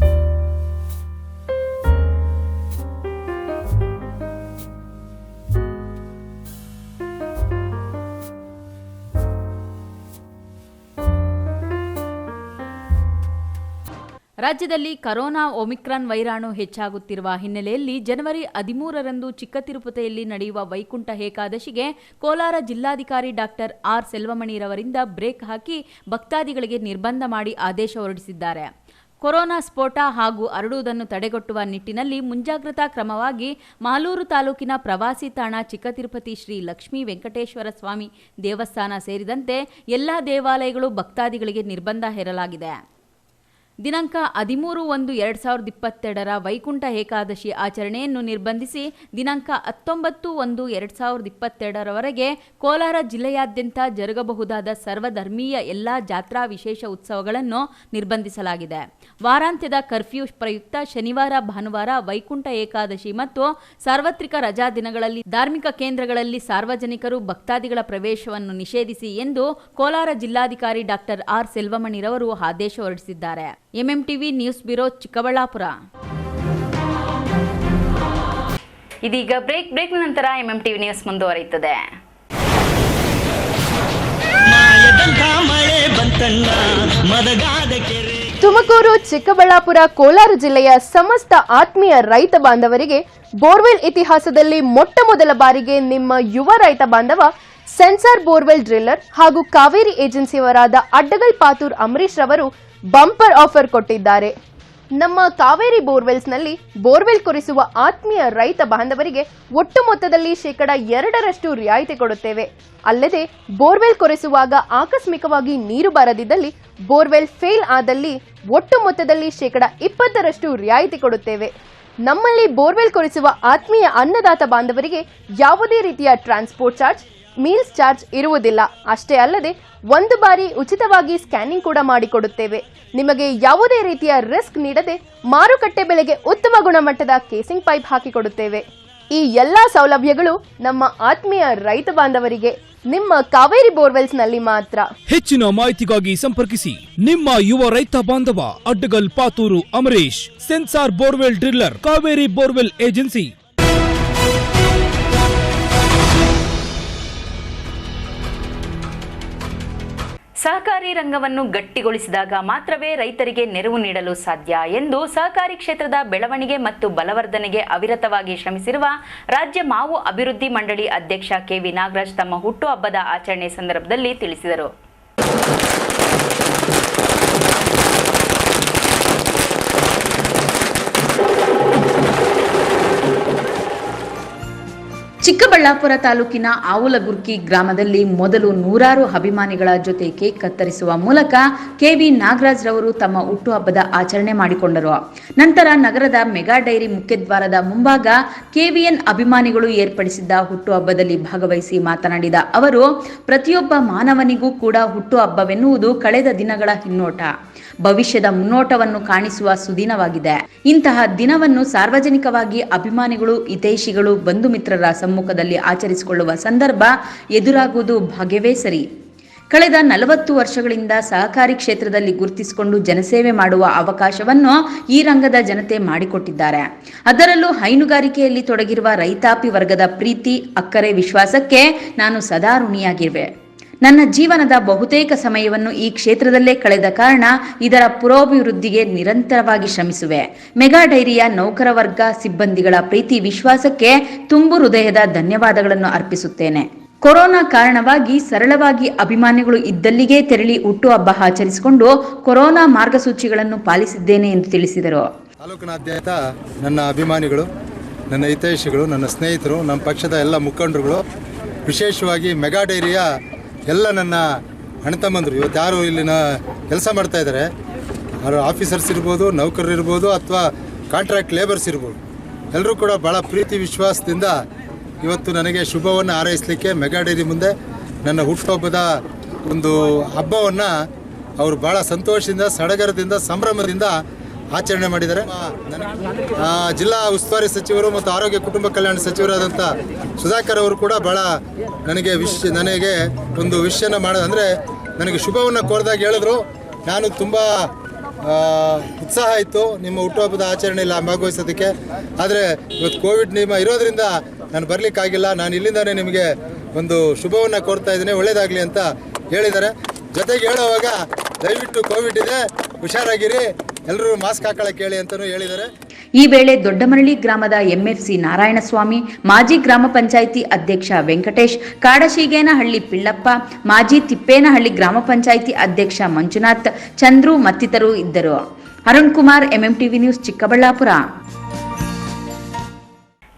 ರಾಜ್ಯದಲ್ಲಿ ಕರೋನಾ ಒಮಿಕ್ರಾನ್ ವೈರಾಣು ಹೆಚ್ಚಾಗುತ್ತಿರುವ ಹಿನ್ನೆಲೆಯಲ್ಲಿ ಜನವರಿ 13ರಂದು ಚಿಕ್ಕ ತಿರುಪತಿಯಲ್ಲಿ ನಡೆಯುವ ವೈಕುಂಠ ಏಕಾದಶಿಗೆ ಕೋಲಾರ ಜಿಲ್ಲಾಧಿಕಾರಿ ಡಾಕ್ಟರ್ ಆರ್ ಸೆಲ್ವಮಣಿರವರಿಂದ ಬ್ರೇಕ್ ಹಾಕಿ ಭಕ್ತಾದಿಗಳಿಗೆ ನಿರ್ಬಂಧ ಮಾಡಿ ಆದೇಶ ಹೊರಡಿಸಿದ್ದಾರೆ. ಕೊರೋನಾ ಸ್ಫೋಟ ಹಾಗೂ ಹರಡುವುದನ್ನು ತಡೆಗಟ್ಟುವ ನಿಟ್ಟಿನಲ್ಲಿ ಮುಂಜಾಗ್ರತಾ ಕ್ರಮವಾಗಿ ಮಾಲೂರು ತಾಲೂಕಿನ ಪ್ರವಾಸಿ ತಾಣ ಚಿಕ್ಕ ತಿರುಪತಿ ಶ್ರೀ ಲಕ್ಷ್ಮೀ ವೆಂಕಟೇಶ್ವರ ಸ್ವಾಮಿ ದೇವಸ್ಥಾನ ಸೇರಿದಂತೆ ಎಲ್ಲ ದೇವಾಲಯಗಳು ಭಕ್ತಾದಿಗಳಿಗೆ ನಿರ್ಬಂಧ ಹೇರಲಾಗಿದೆ. ದಿನಾಂಕ 13/1/2022 ವೈಕುಂಠ ಏಕಾದಶಿ ಆಚರಣೆಯನ್ನು ನಿರ್ಬಂಧಿಸಿ ದಿನಾಂಕ 19/1/2022 ಕೋಲಾರ ಜಿಲ್ಲೆಯಾದ್ಯಂತ ಜರುಗಬಹುದಾದ ಸರ್ವಧರ್ಮೀಯ ಎಲ್ಲಾ ಜಾತ್ರಾ ವಿಶೇಷ ಉತ್ಸವಗಳನ್ನು ನಿರ್ಬಂಧಿಸಲಾಗಿದೆ. ವಾರಾಂತ್ಯದ ಕರ್ಫ್ಯೂ ಪ್ರಯುಕ್ತ ಶನಿವಾರ, ಭಾನುವಾರ, ವೈಕುಂಠ ಏಕಾದಶಿ ಮತ್ತು ಸಾರ್ವತ್ರಿಕ ರಜಾ ದಿನಗಳಲ್ಲಿ ಧಾರ್ಮಿಕ ಕೇಂದ್ರಗಳಲ್ಲಿ ಸಾರ್ವಜನಿಕರು ಭಕ್ತಾದಿಗಳ ಪ್ರವೇಶವನ್ನು ನಿಷೇಧಿಸಿ ಎಂದು ಕೋಲಾರ ಜಿಲ್ಲಾಧಿಕಾರಿ ಡಾಕ್ಟರ್ ಆರ್ ಸೆಲ್ವಮಣಿರವರು ಆದೇಶ ಹೊರಡಿಸಿದ್ದಾರೆ. MMTV news bureau, Chikkaballapur. ಇದೀಗ ಬ್ರೇಕ್ ನಂತರ ಎಂಎಂಟಿವಿ ನ್ಯೂಸ್ ಮುಂದುವರಿಯುತ್ತದೆ. ತುಮಕೂರು, ಚಿಕ್ಕಬಳ್ಳಾಪುರ, ಕೋಲಾರ ಜಿಲ್ಲೆಯ ಸಮಸ್ತ ಆತ್ಮೀಯ ರೈತ ಬಾಂಧವರಿಗೆ ಬೋರ್ವೆಲ್ ಇತಿಹಾಸದಲ್ಲಿ ಮೊಟ್ಟ ಮೊದಲ ಬಾರಿಗೆ ನಿಮ್ಮ ಯುವ ರೈತ ಬಾಂಧವ ಸೆನ್ಸಾರ್ ಬೋರ್ವೆಲ್ ಡ್ರಿಲ್ಲರ್ ಹಾಗೂ ಕಾವೇರಿ ಏಜೆನ್ಸಿಯವರಾದ ಅಡ್ಡಗಲ್ ಪಾತೂರ್ ಅಂಬರೀಶ್ ರವರು ಬಂಪರ್ ಆಫರ್ ಕೊಟ್ಟಿದ್ದಾರೆ. ನಮ್ಮ ಕಾವೇರಿ ಬೋರ್ವೆಲ್ಸ್ನಲ್ಲಿ ಬೋರ್ವೆಲ್ ಕೊರೆಸುವ ಆತ್ಮೀಯ ರೈತ ಬಾಂಧವರಿಗೆ ಒಟ್ಟು ಮೊತ್ತದಲ್ಲಿ 2% ರಿಯಾಯಿತಿ ಕೊಡುತ್ತೇವೆ. ಅಲ್ಲದೆ ಬೋರ್ವೆಲ್ ಕೊರೆಸುವಾಗ ಆಕಸ್ಮಿಕವಾಗಿ ನೀರು ಬಾರದಿದ್ದಲ್ಲಿ, ಬೋರ್ವೆಲ್ ಫೇಲ್ ಆದಲ್ಲಿ ಒಟ್ಟು ಮೊತ್ತದಲ್ಲಿ 20% ರಿಯಾಯಿತಿ ಕೊಡುತ್ತೇವೆ. ನಮ್ಮಲ್ಲಿ ಬೋರ್ವೆಲ್ ಕೊರೆಸುವ ಆತ್ಮೀಯ ಅನ್ನದಾತ ಬಾಂಧವರಿಗೆ ಯಾವುದೇ ರೀತಿಯ ಟ್ರಾನ್ಸ್ಪೋರ್ಟ್ ಚಾರ್ಜ್, ಮೀಲ್ಸ್ ಚಾರ್ಜ್ ಇರುವುದಿಲ್ಲ. ಅಷ್ಟೇ ಅಲ್ಲದೆ 1 ಬಾರಿ ಉಚಿತವಾಗಿ ಸ್ಕ್ಯಾನಿಂಗ್ ಕೂಡ ಮಾಡಿಕೊಡುತ್ತೇವೆ. ನಿಮಗೆ ಯಾವುದೇ ರೀತಿಯ ರಿಸ್ಕ್ ನೀಡದೆ ಮಾರುಕಟ್ಟೆ ಬೆಲೆಗೆ ಉತ್ತಮ ಗುಣಮಟ್ಟದ ಕೇಸಿಂಗ್ ಪೈಪ್ ಹಾಕಿಕೊಡುತ್ತೇವೆ. ಈ ಎಲ್ಲಾ ಸೌಲಭ್ಯಗಳು ನಮ್ಮ ಆತ್ಮೀಯ ರೈತ ಬಾಂಧವರಿಗೆ ನಿಮ್ಮ ಕಾವೇರಿ ಬೋರ್ವೆಲ್ಸ್ನಲ್ಲಿ ಮಾತ್ರ. ಹೆಚ್ಚಿನ ಮಾಹಿತಿಗಾಗಿ ಸಂಪರ್ಕಿಸಿ ನಿಮ್ಮ ಯುವ ರೈತ ಬಾಂಧವ Addagal Pathur Amaresh, sensor borewell driller, Kaveri borewell agency. ಸಹಕಾರಿ ರಂಗವನ್ನು ಗಟ್ಟಿಗೊಳಿಸಿದಾಗ ಮಾತ್ರವೇ ರೈತರಿಗೆ ನೆರವು ನೀಡಲು ಸಾಧ್ಯ ಎಂದು ಸಹಕಾರಿ ಕ್ಷೇತ್ರದ ಬೆಳವಣಿಗೆ ಮತ್ತು ಬಲವರ್ಧನೆಗೆ ಅವಿರತವಾಗಿ ಶ್ರಮಿಸಿರುವ ರಾಜ್ಯ ಮಾವು ಅಭಿವೃದ್ಧಿ ಮಂಡಳಿ ಅಧ್ಯಕ್ಷ ಕೆವಿ ನಾಗರಾಜ್ ತಮ್ಮ ಹುಟ್ಟುಹಬ್ಬದ ಆಚರಣೆ ಸಂದರ್ಭದಲ್ಲಿ ತಿಳಿಸಿದರು. ಚಿಕ್ಕಬಳ್ಳಾಪುರ ತಾಲೂಕಿನ ಆವುಲಗುರ್ಕಿ ಗ್ರಾಮದಲ್ಲಿ ಮೊದಲು ನೂರಾರು ಅಭಿಮಾನಿಗಳ ಜೊತೆ ಕೇಕ್ ಕತ್ತರಿಸುವ ಮೂಲಕ ಕೆವಿ ನಾಗರಾಜ್ ರವರು ತಮ್ಮ ಹುಟ್ಟುಹಬ್ಬದ ಆಚರಣೆ ಮಾಡಿಕೊಂಡರು. ನಂತರ ನಗರದ ಮೆಗಾ ಡೈರಿ ಮುಖ್ಯದ್ವಾರದ ಮುಂಭಾಗ ಕೆವಿಎನ್ ಅಭಿಮಾನಿಗಳು ಏರ್ಪಡಿಸಿದ್ದ ಹುಟ್ಟುಹಬ್ಬದಲ್ಲಿ ಭಾಗವಹಿಸಿ ಮಾತನಾಡಿದ ಅವರು, ಪ್ರತಿಯೊಬ್ಬ ಮಾನವನಿಗೂ ಕೂಡ ಹುಟ್ಟುಹಬ್ಬವೆನ್ನುವುದು ಕಳೆದ ದಿನಗಳ ಹಿನ್ನೋಟ, ಭವಿಷ್ಯದ ಮುನ್ನೋಟವನ್ನು ಕಾಣಿಸುವ ಸುದಿನವಾಗಿದೆ. ಇಂತಹ ದಿನವನ್ನು ಸಾರ್ವಜನಿಕವಾಗಿ ಅಭಿಮಾನಿಗಳು, ಹಿತೈಷಿಗಳು, ಬಂಧು ಮಿತ್ರರ ಸಮ್ಮುಖದಲ್ಲಿ ಆಚರಿಸಿಕೊಳ್ಳುವ ಸಂದರ್ಭ ಎದುರಾಗುವುದು ಭಾಗ್ಯವೇ ಸರಿ. ಕಳೆದ 40 ವರ್ಷಗಳಿಂದ ಸಹಕಾರಿ ಕ್ಷೇತ್ರದಲ್ಲಿ ಗುರುತಿಸಿಕೊಂಡು ಜನಸೇವೆ ಮಾಡುವ ಅವಕಾಶವನ್ನು ಈ ರಂಗದ ಜನತೆ ಮಾಡಿಕೊಟ್ಟಿದ್ದಾರೆ. ಅದರಲ್ಲೂ ಹೈನುಗಾರಿಕೆಯಲ್ಲಿ ತೊಡಗಿರುವ ರೈತಾಪಿ ವರ್ಗದ ಪ್ರೀತಿ, ಅಕ್ಕರೆ, ವಿಶ್ವಾಸಕ್ಕೆ ನಾನು ಸದಾ ಋಣಿಯಾಗಿರುವೆ. ನನ್ನ ಜೀವನದ ಬಹುತೇಕ ಸಮಯವನ್ನು ಈ ಕ್ಷೇತ್ರದಲ್ಲೇ ಕಳೆದ ಕಾರಣ ಇದರ ಪುರೋಭಿವೃದ್ಧಿಗೆ ನಿರಂತರವಾಗಿ ಶ್ರಮಿಸುವೆ. ಮೆಗಾ ಡೈರಿಯ ನೌಕರ ವರ್ಗ, ಸಿಬ್ಬಂದಿಗಳ ಪ್ರೀತಿ, ವಿಶ್ವಾಸಕ್ಕೆ ತುಂಬು ಹೃದಯದ ಧನ್ಯವಾದಗಳನ್ನು ಅರ್ಪಿಸುತ್ತೇನೆ. ಕೊರೋನಾ ಕಾರಣವಾಗಿ ಸರಳವಾಗಿ ಅಭಿಮಾನಿಗಳು ಇದ್ದಲ್ಲಿಗೆ ತೆರಳಿ ಹುಟ್ಟುಹಬ್ಬ ಆಚರಿಸಿಕೊಂಡು ಕೊರೋನಾ ಮಾರ್ಗಸೂಚಿಗಳನ್ನು ಪಾಲಿಸಿದ್ದೇನೆ ಎಂದು ತಿಳಿಸಿದರು. ತಾಲೂಕಿನಾದ್ಯಂತ ನನ್ನ ಅಭಿಮಾನಿಗಳು, ನನ್ನ ಹಿತೈಷಿಗಳು, ನನ್ನ ಸ್ನೇಹಿತರು, ನಮ್ಮ ಪಕ್ಷದ ಎಲ್ಲ ಮುಖಂಡರುಗಳು, ವಿಶೇಷವಾಗಿ ಮೆಗಾ ಡೈರಿಯ ಎಲ್ಲ ನನ್ನ ಅಣ್ಣತಮ್ಮಂದರು, ಇವತ್ತು ಯಾರು ಇಲ್ಲಿನ ಕೆಲಸ ಮಾಡ್ತಾ ಇದ್ದಾರೆ, ಅವರು ಆಫೀಸರ್ಸ್ ಇರ್ಬೋದು, ನೌಕರರು ಇರ್ಬೋದು, ಅಥವಾ ಕಾಂಟ್ರಾಕ್ಟ್ ಲೇಬರ್ಸ್ ಇರ್ಬೋದು, ಎಲ್ಲರೂ ಕೂಡ ಭಾಳ ಪ್ರೀತಿ ವಿಶ್ವಾಸದಿಂದ ಇವತ್ತು ನನಗೆ ಶುಭವನ್ನು ಹಾರೈಸಲಿಕ್ಕೆ ಮೆಗಾ ಡೈರಿ ಮುಂದೆ ನನ್ನ ಹುಟ್ಟುಹಬ್ಬದ ಒಂದು ಹಬ್ಬವನ್ನು ಅವರು ಭಾಳ ಸಂತೋಷದಿಂದ, ಸಡಗರದಿಂದ, ಸಂಭ್ರಮದಿಂದ ಆಚರಣೆ ಮಾಡಿದ್ದಾರೆ. ಜಿಲ್ಲಾ ಉಸ್ತುವಾರಿ ಸಚಿವರು ಮತ್ತು ಆರೋಗ್ಯ ಕುಟುಂಬ ಕಲ್ಯಾಣ ಸಚಿವರಾದಂಥ ಸುಧಾಕರ್ ಅವರು ಕೂಡ ಭಾಳ ನನಗೆ ಒಂದು ವಿಷಯನ ಅಂದರೆ ನನಗೆ ಶುಭವನ್ನು ಕೋರಿದಾಗ ಹೇಳಿದ್ರು. ನಾನು ತುಂಬ ಉತ್ಸಾಹ ಇತ್ತು ನಿಮ್ಮ ಹುಟ್ಟುಹಬ್ಬದ ಆಚರಣೆಯಲ್ಲಿ ಭಾಗವಹಿಸೋದಕ್ಕೆ. ಆದರೆ ಇವತ್ತು ಕೋವಿಡ್ ನಿಯಮ ಇರೋದರಿಂದ ನಾನು ಬರಲಿಕ್ಕಾಗಿಲ್ಲ. ನಾನು ಇಲ್ಲಿಂದಾನೇ ನಿಮಗೆ ಒಂದು ಶುಭವನ್ನು ಕೋರ್ತಾ ಇದ್ದೀನಿ, ಒಳ್ಳೆಯದಾಗಲಿ ಅಂತ ಹೇಳಿದ್ದಾರೆ. ಜೊತೆಗೆ ಹೇಳುವಾಗ ದಯವಿಟ್ಟು ಕೋವಿಡ್ ಇದೆ, ಹುಷಾರಾಗಿರಿ, ಎಲ್ಲರೂ ಮಾಸ್ಕ್ ಹಾಕೊಳ್ಳೋಕೆ ಹೇಳಿ ಅಂತಲೂ ಹೇಳಿದ್ದಾರೆ. ಈ ವೇಳೆ ದೊಡ್ಡಮರಳಿ ಗ್ರಾಮದ ಎಂಎಫ್ಸಿ ನಾರಾಯಣಸ್ವಾಮಿ, ಮಾಜಿ ಗ್ರಾಮ ಪಂಚಾಯಿತಿ ಅಧ್ಯಕ್ಷ ವೆಂಕಟೇಶ್, ಕಾಡಶೀಗೇನಹಳ್ಳಿ ಪಿಳ್ಳಪ್ಪ, ಮಾಜಿ ತಿಪ್ಪೇನಹಳ್ಳಿ ಗ್ರಾಮ ಪಂಚಾಯಿತಿ ಅಧ್ಯಕ್ಷ ಮಂಜುನಾಥ್, ಚಂದ್ರು ಮತ್ತಿತರರು ಇದ್ದರು. Arun Kumar, MMTV news, Chikkaballapur.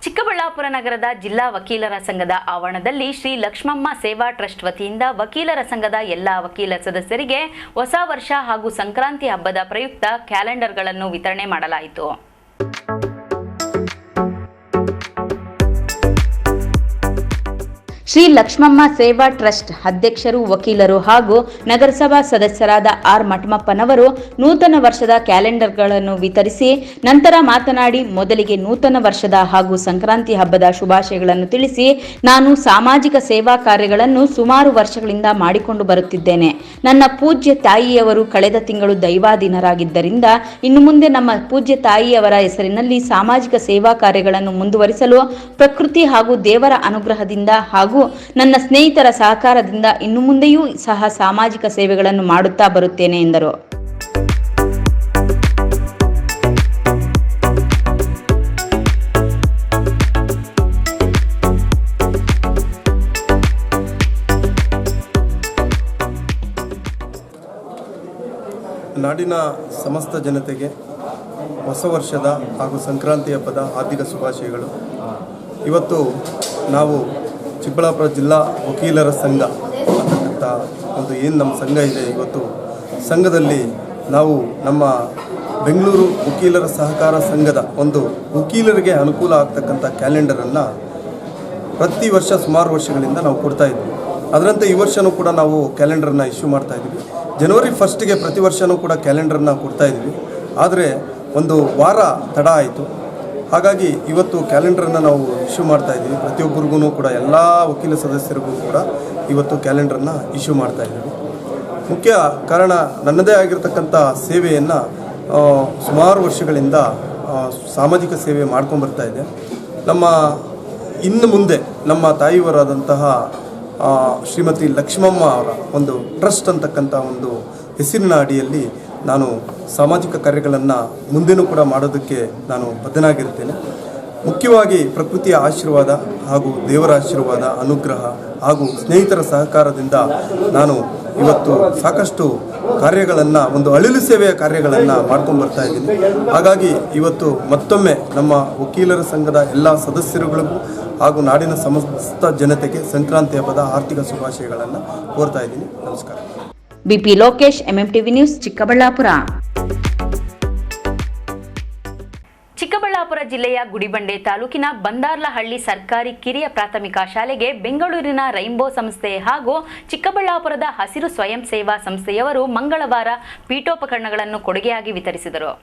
ಚಿಕ್ಕಬಳ್ಳಾಪುರ ನಗರದ ಜಿಲ್ಲಾ ವಕೀಲರ ಸಂಘದ ಆವರಣದಲ್ಲಿ ಶ್ರೀ ಲಕ್ಷ್ಮಮ್ಮ ಸೇವಾ ಟ್ರಸ್ಟ್ ವತಿಯಿಂದ ವಕೀಲರ ಸಂಘದ ಎಲ್ಲ ವಕೀಲ ಸದಸ್ಯರಿಗೆ ಹೊಸ ವರ್ಷ ಹಾಗೂ ಸಂಕ್ರಾಂತಿ ಹಬ್ಬದ ಪ್ರಯುಕ್ತ ಕ್ಯಾಲೆಂಡರ್ಗಳನ್ನು ವಿತರಣೆ ಮಾಡಲಾಯಿತು. ಶ್ರೀ ಲಕ್ಷ್ಮಮ್ಮ ಸೇವಾ ಟ್ರಸ್ಟ್ ಅಧ್ಯಕ್ಷರು, ವಕೀಲರು ಹಾಗೂ ನಗರಸಭಾ ಸದಸ್ಯರಾದ ಆರ್ ಮಠಮಪ್ಪನವರು ನೂತನ ವರ್ಷದ ಕ್ಯಾಲೆಂಡರ್ಗಳನ್ನು ವಿತರಿಸಿ ನಂತರ ಮಾತನಾಡಿ, ಮೊದಲಿಗೆ ನೂತನ ವರ್ಷದ ಹಾಗೂ ಸಂಕ್ರಾಂತಿ ಹಬ್ಬದ ಶುಭಾಶಯಗಳನ್ನು ತಿಳಿಸಿ, ನಾನು ಸಾಮಾಜಿಕ ಸೇವಾ ಕಾರ್ಯಗಳನ್ನು ಸುಮಾರು ವರ್ಷಗಳಿಂದ ಮಾಡಿಕೊಂಡು ಬರುತ್ತಿದ್ದೇನೆ. ನನ್ನ ಪೂಜ್ಯ ತಾಯಿಯವರು ಕಳೆದ ತಿಂಗಳು ದೈವಾಧೀನರಾಗಿದ್ದರಿಂದ ಇನ್ನು ಮುಂದೆ ನಮ್ಮ ಪೂಜ್ಯ ತಾಯಿಯವರ ಹೆಸರಿನಲ್ಲಿ ಸಾಮಾಜಿಕ ಸೇವಾ ಕಾರ್ಯಗಳನ್ನು ಮುಂದುವರಿಸಲು ಪ್ರಕೃತಿ ಹಾಗೂ ದೇವರ ಅನುಗ್ರಹದಿಂದ ಹಾಗೂ ನನ್ನ ಸ್ನೇಹಿತರ ಸಹಕಾರದಿಂದ ಇನ್ನು ಮುಂದೆಯೂ ಸಹ ಸಾಮಾಜಿಕ ಸೇವೆಗಳನ್ನು ಮಾಡುತ್ತಾ ಬರುತ್ತೇನೆ ಎಂದರು. ನಾಡಿನ ಸಮಸ್ತ ಜನತೆಗೆ ಹೊಸ ವರ್ಷದ ಹಾಗೂ ಸಂಕ್ರಾಂತಿ ಹಬ್ಬದ ಹಾರ್ದಿಕ ಶುಭಾಶಯಗಳು. ಇವತ್ತು ನಾವು ಚಿಕ್ಕಬಳ್ಳಾಪುರ ಜಿಲ್ಲಾ ವಕೀಲರ ಸಂಘ ಅಂತಕ್ಕಂಥ ಒಂದು ಏನು ನಮ್ಮ ಸಂಘ ಇದೆ, ಇವತ್ತು ಸಂಘದಲ್ಲಿ ನಾವು ನಮ್ಮ ಬೆಂಗಳೂರು ವಕೀಲರ ಸಹಕಾರ ಸಂಘದ ಒಂದು ವಕೀಲರಿಗೆ ಅನುಕೂಲ ಆಗ್ತಕ್ಕಂಥ ಕ್ಯಾಲೆಂಡರನ್ನು ಪ್ರತಿ ವರ್ಷ ಸುಮಾರು ವರ್ಷಗಳಿಂದ ನಾವು ಕೊಡ್ತಾ ಇದ್ವಿ. ಅದರಂತೆ ಈ ವರ್ಷವೂ ಕೂಡ ನಾವು ಕ್ಯಾಲೆಂಡರನ್ನು ಇಶ್ಯೂ ಮಾಡ್ತಾ ಇದ್ವಿ. ಜನವರಿ 1ಗೆ ಪ್ರತಿ ವರ್ಷವೂ ಕೂಡ ಕ್ಯಾಲೆಂಡರನ್ನು ಕೊಡ್ತಾ ಇದ್ವಿ. ಆದರೆ ಒಂದು ವಾರ ತಡ ಆಯಿತು. ಹಾಗಾಗಿ ಇವತ್ತು ಕ್ಯಾಲೆಂಡರನ್ನು ನಾವು ಇಶ್ಯೂ ಮಾಡ್ತಾ ಇದ್ದೀವಿ. ಪ್ರತಿಯೊಬ್ಬರಿಗೂ ಕೂಡ ಎಲ್ಲ ವಕೀಲ ಸದಸ್ಯರಿಗೂ ಕೂಡ ಇವತ್ತು ಕ್ಯಾಲೆಂಡರನ್ನು ಇಶ್ಯೂ ಮಾಡ್ತಾ ಇದ್ದೀವಿ. ಮುಖ್ಯ ಕಾರಣ ನನ್ನದೇ ಆಗಿರತಕ್ಕಂಥ ಸೇವೆಯನ್ನು ಸುಮಾರು ವರ್ಷಗಳಿಂದ ಸಾಮಾಜಿಕ ಸೇವೆ ಮಾಡ್ಕೊಂಬರ್ತಾ ಇದೆ. ಇನ್ನು ಮುಂದೆ ನಮ್ಮ ತಾಯಿಯವರಾದಂತಹ ಶ್ರೀಮತಿ ಲಕ್ಷ್ಮಮ್ಮ ಅವರ ಒಂದು ಟ್ರಸ್ಟ್ ಅಂತಕ್ಕಂಥ ಒಂದು ಹೆಸರಿನ ಅಡಿಯಲ್ಲಿ ನಾನು ಸಾಮಾಜಿಕ ಕಾರ್ಯಗಳನ್ನು ಮುಂದೆನೂ ಕೂಡ ಮಾಡೋದಕ್ಕೆ ನಾನು ಬದ್ಧನಾಗಿರ್ತೇನೆ. ಮುಖ್ಯವಾಗಿ ಪ್ರಕೃತಿಯ ಆಶೀರ್ವಾದ ಹಾಗೂ ದೇವರ ಆಶೀರ್ವಾದ, ಅನುಗ್ರಹ ಹಾಗೂ ಸ್ನೇಹಿತರ ಸಹಕಾರದಿಂದ ನಾನು ಇವತ್ತು ಸಾಕಷ್ಟು ಕಾರ್ಯಗಳನ್ನು, ಒಂದು ಅಳಿಲು ಸೇವೆಯ ಕಾರ್ಯಗಳನ್ನು ಮಾಡ್ಕೊಂಡು ಬರ್ತಾ ಇದ್ದೀನಿ. ಹಾಗಾಗಿ ಇವತ್ತು ಮತ್ತೊಮ್ಮೆ ನಮ್ಮ ವಕೀಲರ ಸಂಘದ ಎಲ್ಲ ಸದಸ್ಯರುಗಳಿಗೂ ಹಾಗೂ ನಾಡಿನ ಸಮಸ್ತ ಜನತೆಗೆ ಸಂಕ್ರಾಂತಿ ಹಬ್ಬದ ಆರ್ಥಿಕ ಶುಭಾಶಯಗಳನ್ನು ಕೋರ್ತಾ ಇದ್ದೀನಿ. ನಮಸ್ಕಾರ. B P Lokesh, MMTV news, Chikkaballapur. Chikkaballapur ಜಿಲ್ಲೆಯ ಗುಡಿಬಂಡೆ ತಾಲೂಕಿನ ಬಂದಾರ್ಲಹಳ್ಳಿ ಸರ್ಕಾರಿ ಕಿರಿಯ ಪ್ರಾಥಮಿಕ ಶಾಲೆಗೆ ಬೆಂಗಳೂರಿನ ರೈನ್ಬೋ ಸಂಸ್ಥೆ ಹಾಗೂ ಚಿಕ್ಕಬಳ್ಳಾಪುರದ ಹಸಿರು ಸ್ವಯಂ ಸೇವಾ ಸಂಸ್ಥೆಯವರು ಮಂಗಳವಾರ ಪೀಠೋಪಕರಣಗಳನ್ನು ಕೊಡುಗೆಯಾಗಿ ವಿತರಿಸಿದರು.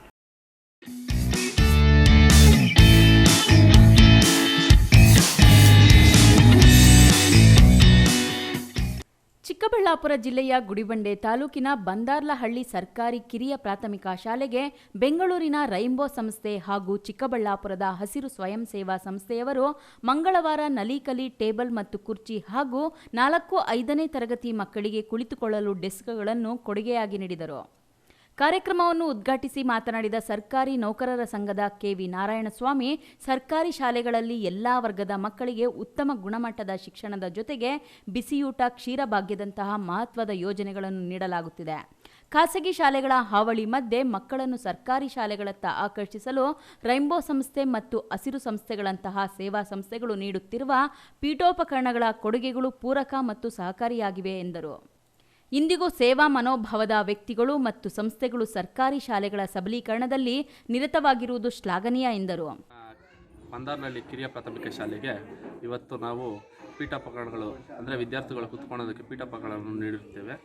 ಚಿಕ್ಕಬಳ್ಳಾಪುರ ಜಿಲ್ಲೆಯ ಗುಡಿಬಂಡೆ ತಾಲೂಕಿನ ಬಂದಾರ್ಲಹಳ್ಳಿ ಸರ್ಕಾರಿ ಕಿರಿಯ ಪ್ರಾಥಮಿಕ ಶಾಲೆಗೆ ಬೆಂಗಳೂರಿನ ರೈನ್ಬೋ ಸಂಸ್ಥೆ ಹಾಗೂ ಚಿಕ್ಕಬಳ್ಳಾಪುರದ ಹಸಿರು ಸ್ವಯಂ ಸೇವಾ ಸಂಸ್ಥೆಯವರು ಮಂಗಳವಾರ ನಲಿಕಲಿ ಟೇಬಲ್ ಮತ್ತು ಕುರ್ಚಿ ಹಾಗೂ 4-5ನೇ ತರಗತಿ ಮಕ್ಕಳಿಗೆ ಕುಳಿತುಕೊಳ್ಳಲು ಡೆಸ್ಕ್ಗಳನ್ನು ಕೊಡುಗೆಯಾಗಿ ನೀಡಿದರು. ಕಾರ್ಯಕ್ರಮವನ್ನು ಉದ್ಘಾಟಿಸಿ ಮಾತನಾಡಿದ ಸರ್ಕಾರಿ ನೌಕರರ ಸಂಘದ ಕೆವಿ ನಾರಾಯಣಸ್ವಾಮಿ, ಸರ್ಕಾರಿ ಶಾಲೆಗಳಲ್ಲಿ ಎಲ್ಲಾ ವರ್ಗದ ಮಕ್ಕಳಿಗೆ ಉತ್ತಮ ಗುಣಮಟ್ಟದ ಶಿಕ್ಷಣದ ಜೊತೆಗೆ ಬಿಸಿಯೂಟ, ಕ್ಷೀರಭಾಗ್ಯದಂತಹ ಮಹತ್ವದ ಯೋಜನೆಗಳನ್ನು ನೀಡಲಾಗುತ್ತಿದೆ. ಖಾಸಗಿ ಶಾಲೆಗಳ ಹಾವಳಿ ಮಧ್ಯೆ ಮಕ್ಕಳನ್ನು ಸರ್ಕಾರಿ ಶಾಲೆಗಳತ್ತ ಆಕರ್ಷಿಸಲು ರೈನ್ಬೋ ಸಂಸ್ಥೆ ಮತ್ತು ಹಸಿರು ಸಂಸ್ಥೆಗಳಂತಹ ಸೇವಾ ಸಂಸ್ಥೆಗಳು ನೀಡುತ್ತಿರುವ ಪೀಠೋಪಕರಣಗಳ ಕೊಡುಗೆಗಳು ಪೂರಕ ಮತ್ತು ಸಹಕಾರಿಯಾಗಿವೆ ಎಂದರು. ಇಂದಿಗೂ ಸೇವಾ ಮನೋಭಾವದ ವ್ಯಕ್ತಿಗಳು ಮತ್ತು ಸಂಸ್ಥೆಗಳು ಸರ್ಕಾರಿ ಶಾಲೆಗಳ ಸಬಲೀಕರಣದಲ್ಲಿ ನಿರತವಾಗಿರುವುದು ಶ್ಲಾಘನೀಯ ಎಂದರು. ಬಂದಾರ್ನಹಳ್ಳಿ ಕಿರಿಯ ಪ್ರಾಥಮಿಕ ಶಾಲೆಗೆ ಇವತ್ತು ನಾವು ಪೀಠೋಪಕರಣಗಳು ಅಂದರೆ ವಿದ್ಯಾರ್ಥಿಗಳು ಕುತ್ಕೊಳ್ಳೋದಕ್ಕೆ ಪೀಠೋಪಕರಣಗಳನ್ನು ನೀಡಿರುತ್ತೇವೆ.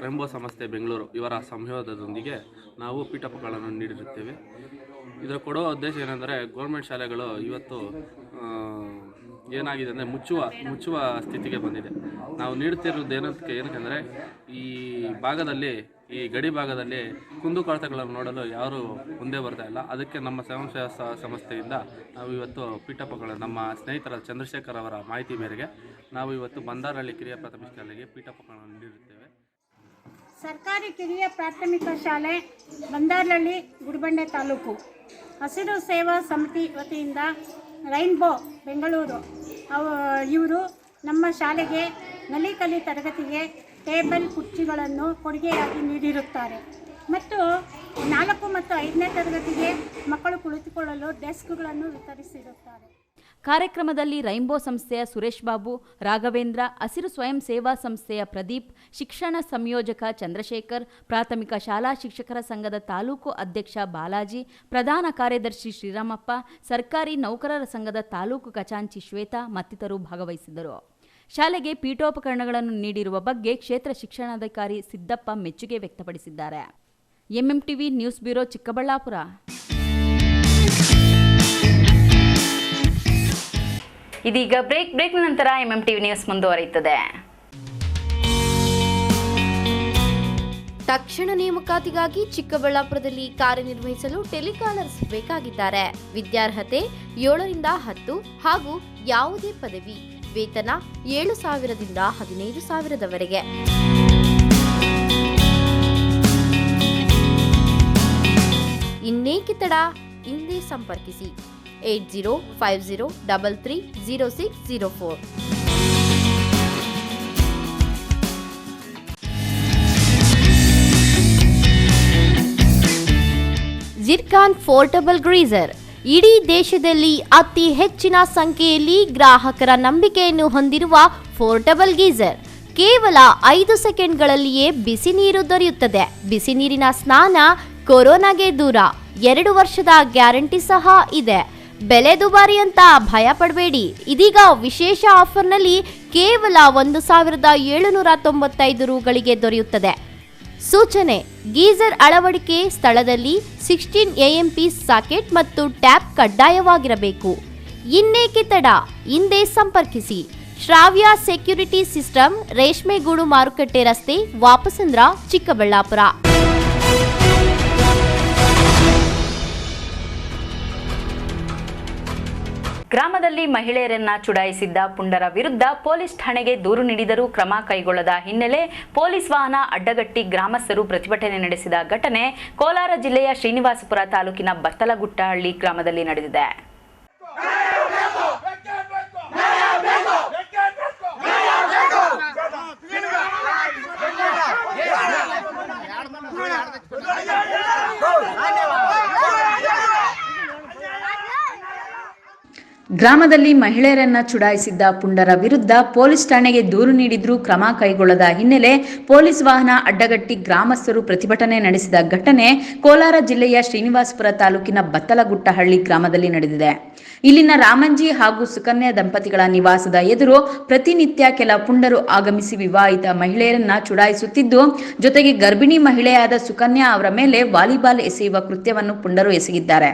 ರೈನ್ಬೋ ಸಂಸ್ಥೆ ಬೆಂಗಳೂರು ಇವರ ಸಂಯೋಗದೊಂದಿಗೆ ನಾವು ಪೀಠೋಪಕರಣಗಳನ್ನು ನೀಡಿರುತ್ತೇವೆ. ಇದರ ಕೊಡೋ ಉದ್ದೇಶ ಏನೆಂದರೆ ಗೌರ್ಮೆಂಟ್ ಶಾಲೆಗಳು ಇವತ್ತು ಏನಾಗಿದೆ ಅಂದರೆ ಮುಚ್ಚುವ ಸ್ಥಿತಿಗೆ ಬಂದಿದೆ. ನಾವು ನೀಡುತ್ತಿರುವುದು ಏನಕ್ಕೆಂದರೆ ಈ ಭಾಗದಲ್ಲಿ, ಈ ಗಡಿ ಭಾಗದಲ್ಲಿ ಕುಂದುಕೊರತೆಗಳನ್ನು ನೋಡಲು ಯಾರೂ ಮುಂದೆ ಬರ್ತಾ ಇಲ್ಲ. ಅದಕ್ಕೆ ನಮ್ಮ ಸ್ವಯಂ ಸೇವಾ ಸಂಸ್ಥೆಯಿಂದ ನಾವು ಇವತ್ತು ಪೀಠೋಪಕರಣ, ನಮ್ಮ ಸ್ನೇಹಿತರ ಚಂದ್ರಶೇಖರ್ ಅವರ ಮಾಹಿತಿ ಮೇರೆಗೆ ನಾವು ಇವತ್ತು ಬಂದಾರಹಳ್ಳಿ ಕಿರಿಯ ಪ್ರಾಥಮಿಕ ಶಾಲೆಗೆ ಪೀಠೋಪಕರಣವನ್ನು ನೀಡುತ್ತೇವೆ. ಸರ್ಕಾರಿ ಕಿರಿಯ ಪ್ರಾಥಮಿಕ ಶಾಲೆ ಬಂದಾರಹಳ್ಳಿ, ಗುಡಿಬಂಡೆ ತಾಲೂಕು, ಹಸಿರು ಸೇವಾ ಸಮಿತಿ ವತಿಯಿಂದ ರೈನ್ಬೋ ಬೆಂಗಳೂರು ಇವರು ನಮ್ಮ ಶಾಲೆಗೆ ನಲಿಕಲಿ ತರಗತಿಗೆ ಟೇಬಲ್, ಕುರ್ಚಿಗಳನ್ನು ಕೊಡುಗೆಯಾಗಿ ನೀಡಿರುತ್ತಾರೆ ಮತ್ತು 4 ಮತ್ತು 5ನೇ ತರಗತಿಗೆ ಮಕ್ಕಳು ಕುಳಿತುಕೊಳ್ಳಲು ಡೆಸ್ಕ್ಗಳನ್ನು ವಿತರಿಸಿರುತ್ತಾರೆ. ಕಾರ್ಯಕ್ರಮದಲ್ಲಿ ರೈನ್ಬೋ ಸಂಸ್ಥೆಯ ಸುರೇಶ್ ಬಾಬು, ರಾಘವೇಂದ್ರ, ಹಸಿರು ಸ್ವಯಂ ಸೇವಾ ಸಂಸ್ಥೆಯ ಪ್ರದೀಪ್, ಶಿಕ್ಷಣ ಸಂಯೋಜಕ ಚಂದ್ರಶೇಖರ್, ಪ್ರಾಥಮಿಕ ಶಾಲಾ ಶಿಕ್ಷಕರ ಸಂಘದ ತಾಲೂಕು ಅಧ್ಯಕ್ಷ ಬಾಲಾಜಿ, ಪ್ರಧಾನ ಕಾರ್ಯದರ್ಶಿ ಶ್ರೀರಾಮಪ್ಪ, ಸರ್ಕಾರಿ ನೌಕರರ ಸಂಘದ ತಾಲೂಕು ಖಜಾಂಚಿ ಶ್ವೇತಾ ಮತ್ತಿತರರು ಭಾಗವಹಿಸಿದ್ದರು. ಶಾಲೆಗೆ ಪೀಠೋಪಕರಣಗಳನ್ನು ನೀಡಿರುವ ಬಗ್ಗೆ ಕ್ಷೇತ್ರ ಶಿಕ್ಷಣಾಧಿಕಾರಿ ಸಿದ್ದಪ್ಪ ಮೆಚ್ಚುಗೆ ವ್ಯಕ್ತಪಡಿಸಿದ್ದಾರೆ. MMTV news bureau, Chikkaballapur. ಇದೀಗ ಬ್ರೇಕ್ ನಂತರ ಎಂಎಂಟಿವಿ ನ್ಯೂಸ್ ಮುಂದುವರಿಯುತ್ತದೆ. ತಕ್ಷಣ ನೇಮಕಾತಿಗಾಗಿ ಚಿಕ್ಕಬಳ್ಳಾಪುರದಲ್ಲಿ ಕಾರ್ಯನಿರ್ವಹಿಸಲು ಟೆಲಿಕಾಲರ್ಸ್ ಬೇಕಾಗಿದ್ದಾರೆ. ವಿದ್ಯಾರ್ಹತೆ 7ರಿಂದ 10 ಹಾಗೂ ಯಾವುದೇ ಪದವಿ. ವೇತನ 7,000ದಿಂದ 15,000ದವರೆಗೆ. ಇನ್ನೇಕೆ ತಡ? ಹಿಂದೆ ಸಂಪರ್ಕಿಸಿ 8050330604. ಜಿರ್ಕಾನ್ ಪೋರ್ಟಬಲ್ ಗ್ರೀಸರ್ ಇಡೀ ದೇಶದಲ್ಲಿ ಅತಿ ಹೆಚ್ಚಿನ ಸಂಖ್ಯೆಯಲ್ಲಿ ಗ್ರಾಹಕರ ನಂಬಿಕೆಯನ್ನು ಹೊಂದಿರುವ ಪೋರ್ಟಬಲ್ ಗೀಸರ್. ಕೇವಲ 5 ಸೆಕೆಂಡ್ಗಳಲ್ಲಿಯೇ ಬಿಸಿ ನೀರು ದೊರೆಯುತ್ತದೆ. ಬಿಸಿ ನೀರಿನ ಸ್ನಾನ ಕೊರೋನಾಗೆ ದೂರ. 2 ವರ್ಷದ ಗ್ಯಾರಂಟಿ ಸಹ ಇದೆ. ಬೆಲೆ ದುಬಾರಿ ಅಂತ ಭಯ ಪಡಬೇಡಿ. ಇದೀಗ ವಿಶೇಷ ಆಫರ್ನಲ್ಲಿ ಕೇವಲ 1,795 ರೂಗಳಿಗೆ ದೊರೆಯುತ್ತದೆ. ಸೂಚನೆ: ಗೀಸರ್ ಅಳವಡಿಕೆ ಸ್ಥಳದಲ್ಲಿ 16 AMP ಸಾಕೆಟ್ ಮತ್ತು ಟ್ಯಾಪ್ ಕಡ್ಡಾಯವಾಗಿರಬೇಕು. ಇನ್ನೇಕೆ ತಡ? ಹಿಂದೆ ಸಂಪರ್ಕಿಸಿ. ಶ್ರಾವ್ಯ ಸೆಕ್ಯೂರಿಟಿ ಸಿಸ್ಟಮ್, ರೇಷ್ಮೆಗೂಡು ಮಾರುಕಟ್ಟೆ ರಸ್ತೆ, ವಾಪಸಂದ್ರ, ಚಿಕ್ಕಬಳ್ಳಾಪುರ. ಗ್ರಾಮದಲ್ಲಿ ಮಹಿಳೆಯರನ್ನ ಚುಡಾಯಿಸಿದ್ದ ಪುಂಡರ ವಿರುದ್ಧ ಪೊಲೀಸ್ ಠಾಣೆಗೆ ದೂರು ನೀಡಿದರೂ ಕ್ರಮ ಕೈಗೊಳ್ಳದ ಹಿನ್ನೆಲೆ ಪೊಲೀಸ್ ವಾಹನ ಅಡ್ಡಗಟ್ಟಿ ಗ್ರಾಮಸ್ಥರು ಪ್ರತಿಭಟನೆ ನಡೆಸಿದ ಘಟನೆ ಕೋಲಾರ ಜಿಲ್ಲೆಯ ಶ್ರೀನಿವಾಸಪುರ ತಾಲೂಕಿನ ಬತ್ತಲಗುಟ್ಟಹಳ್ಳಿ ಗ್ರಾಮದಲ್ಲಿ ನಡೆದಿದೆ. ಗ್ರಾಮದಲ್ಲಿ ಮಹಿಳೆಯರನ್ನ ಚುಡಾಯಿಸಿದ್ದ ಪುಂಡರ ವಿರುದ್ಧ ಪೊಲೀಸ್ ಠಾಣೆಗೆ ದೂರು ನೀಡಿದ್ರೂ ಕ್ರಮ ಕೈಗೊಳ್ಳದ ಹಿನ್ನೆಲೆ ಪೊಲೀಸ್ ವಾಹನ ಅಡ್ಡಗಟ್ಟಿ ಗ್ರಾಮಸ್ಥರು ಪ್ರತಿಭಟನೆ ನಡೆಸಿದ ಘಟನೆ ಕೋಲಾರ ಜಿಲ್ಲೆಯ ಶ್ರೀನಿವಾಸಪುರ ತಾಲೂಕಿನ ಬತ್ತಲಗುಟ್ಟಹಳ್ಳಿ ಗ್ರಾಮದಲ್ಲಿ ನಡೆದಿದೆ. ಇಲ್ಲಿನ ರಾಮಂಜಿ ಹಾಗೂ ಸುಕನ್ಯಾ ದಂಪತಿಗಳ ನಿವಾಸದ ಎದುರು ಪ್ರತಿನಿತ್ಯ ಕೆಲ ಪುಂಡರು ಆಗಮಿಸಿ ವಿವಾಹಿತ ಮಹಿಳೆಯರನ್ನ ಚುಡಾಯಿಸುತ್ತಿದ್ದು, ಜೊತೆಗೆ ಗರ್ಭಿಣಿ ಮಹಿಳೆಯಾದ ಸುಕನ್ಯಾ ಅವರ ಮೇಲೆ ವಾಲಿಬಾಲ್ ಎಸೆಯುವ ಕೃತ್ಯವನ್ನು ಪುಂಡರು ಎಸಗಿದ್ದಾರೆ.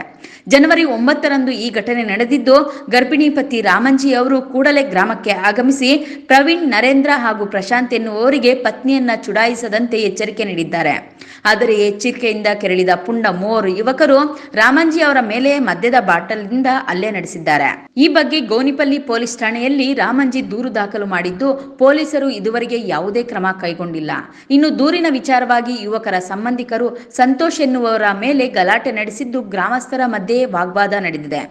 ಜನವರಿ 9ರಂದು ಈ ಘಟನೆ ನಡೆದಿದ್ದು, ಗರ್ಭಿಣಿ ಪತಿ ರಾಮಂಜಿ ಅವರು ಕೂಡಲೇ ಗ್ರಾಮಕ್ಕೆ ಆಗಮಿಸಿ ಪ್ರವೀಣ್, ನರೇಂದ್ರ ಹಾಗೂ ಪ್ರಶಾಂತ್ ಎನ್ನುವವರಿಗೆ ಪತ್ನಿಯನ್ನ ಚುಡಾಯಿಸದಂತೆ ಎಚ್ಚರಿಕೆ ನೀಡಿದ್ದಾರೆ. ಆದರೆ ಎಚ್ಚರಿಕೆಯಿಂದ ಕೆರಳಿದ ಪುಂಡ ಮೂವರು ಯುವಕರು ರಾಮಂಜಿ ಅವರ ಮೇಲೆ ಮದ್ಯದ ಬಾಟಲ್ನಿಂದ ಹಲ್ಲೆ ನಡೆಸಿದ್ದಾರೆ. ಈ ಬಗ್ಗೆ ಗೋನಿಪಲ್ಲಿ ಪೊಲೀಸ್ ಠಾಣೆಯಲ್ಲಿ ರಾಮಂಜಿ ದೂರು ದಾಖಲು ಮಾಡಿದ್ದು, ಪೊಲೀಸರು ಇದುವರೆಗೆ ಯಾವುದೇ ಕ್ರಮ ಕೈಗೊಂಡಿಲ್ಲ. ಇನ್ನು ದೂರಿನ ವಿಚಾರವಾಗಿ ಯುವಕರ ಸಂಬಂಧಿಕರು ಸಂತೋಷ್ ಎನ್ನುವವರ ಮೇಲೆ ಗಲಾಟೆ ನಡೆಸಿದ್ದು, ಗ್ರಾಮಸ್ಥರ ಮಧ್ಯೆ ವಾಗ್ವಾದ ನಡೆದಿದೆ.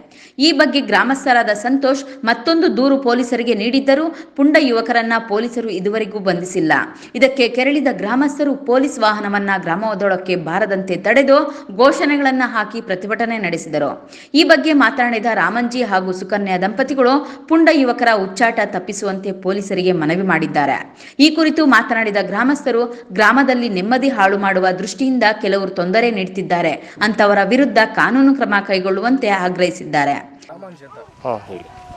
ಈ ಬಗ್ಗೆ ಗ್ರಾಮಸ್ಥರಾದ ಸಂತೋಷ್ ಮತ್ತೊಂದು ದೂರು ಪೊಲೀಸರಿಗೆ ನೀಡಿದ್ದರೂ ಪುಂಡ ಯುವಕರನ್ನ ಪೊಲೀಸರು ಇದುವರೆಗೂ ಬಂಧಿಸಿಲ್ಲ. ಇದಕ್ಕೆ ಕೆರಳಿದ ಗ್ರಾಮಸ್ಥರು ಪೊಲೀಸ್ ವಾಹನವನ್ನ ಗ್ರಾಮದೊಳಕ್ಕೆ ಬಾರದಂತೆ ತಡೆದು ಘೋಷಣೆಗಳನ್ನ ಹಾಕಿ ಪ್ರತಿಭಟನೆ ನಡೆಸಿದರು. ಈ ಬಗ್ಗೆ ಮಾತನಾಡಿದ ರಾಮಂಜಿ ಹಾಗೂ ಸುಕನ್ಯಾ ದಂಪತಿಗಳು ಪುಂಡ ಯುವಕರ ಹುಚ್ಚಾಟ ತಪ್ಪಿಸುವಂತೆ ಪೊಲೀಸರಿಗೆ ಮನವಿ ಮಾಡಿದ್ದಾರೆ. ಈ ಕುರಿತು ಮಾತನಾಡಿದ ಗ್ರಾಮಸ್ಥರು, ಗ್ರಾಮದಲ್ಲಿ ನೆಮ್ಮದಿ ಹಾಳು ಮಾಡುವ ದೃಷ್ಟಿಯಿಂದ ಕೆಲವರು ತೊಂದರೆ ನೀಡುತ್ತಿದ್ದಾರೆ, ಅಂತವರ ವಿರುದ್ಧ ಕಾನೂನು ಕ್ರಮ ಕೈಗೊಳ್ಳುವಂತೆ ಆಗ್ರಹಿಸಿದ್ದಾರೆ.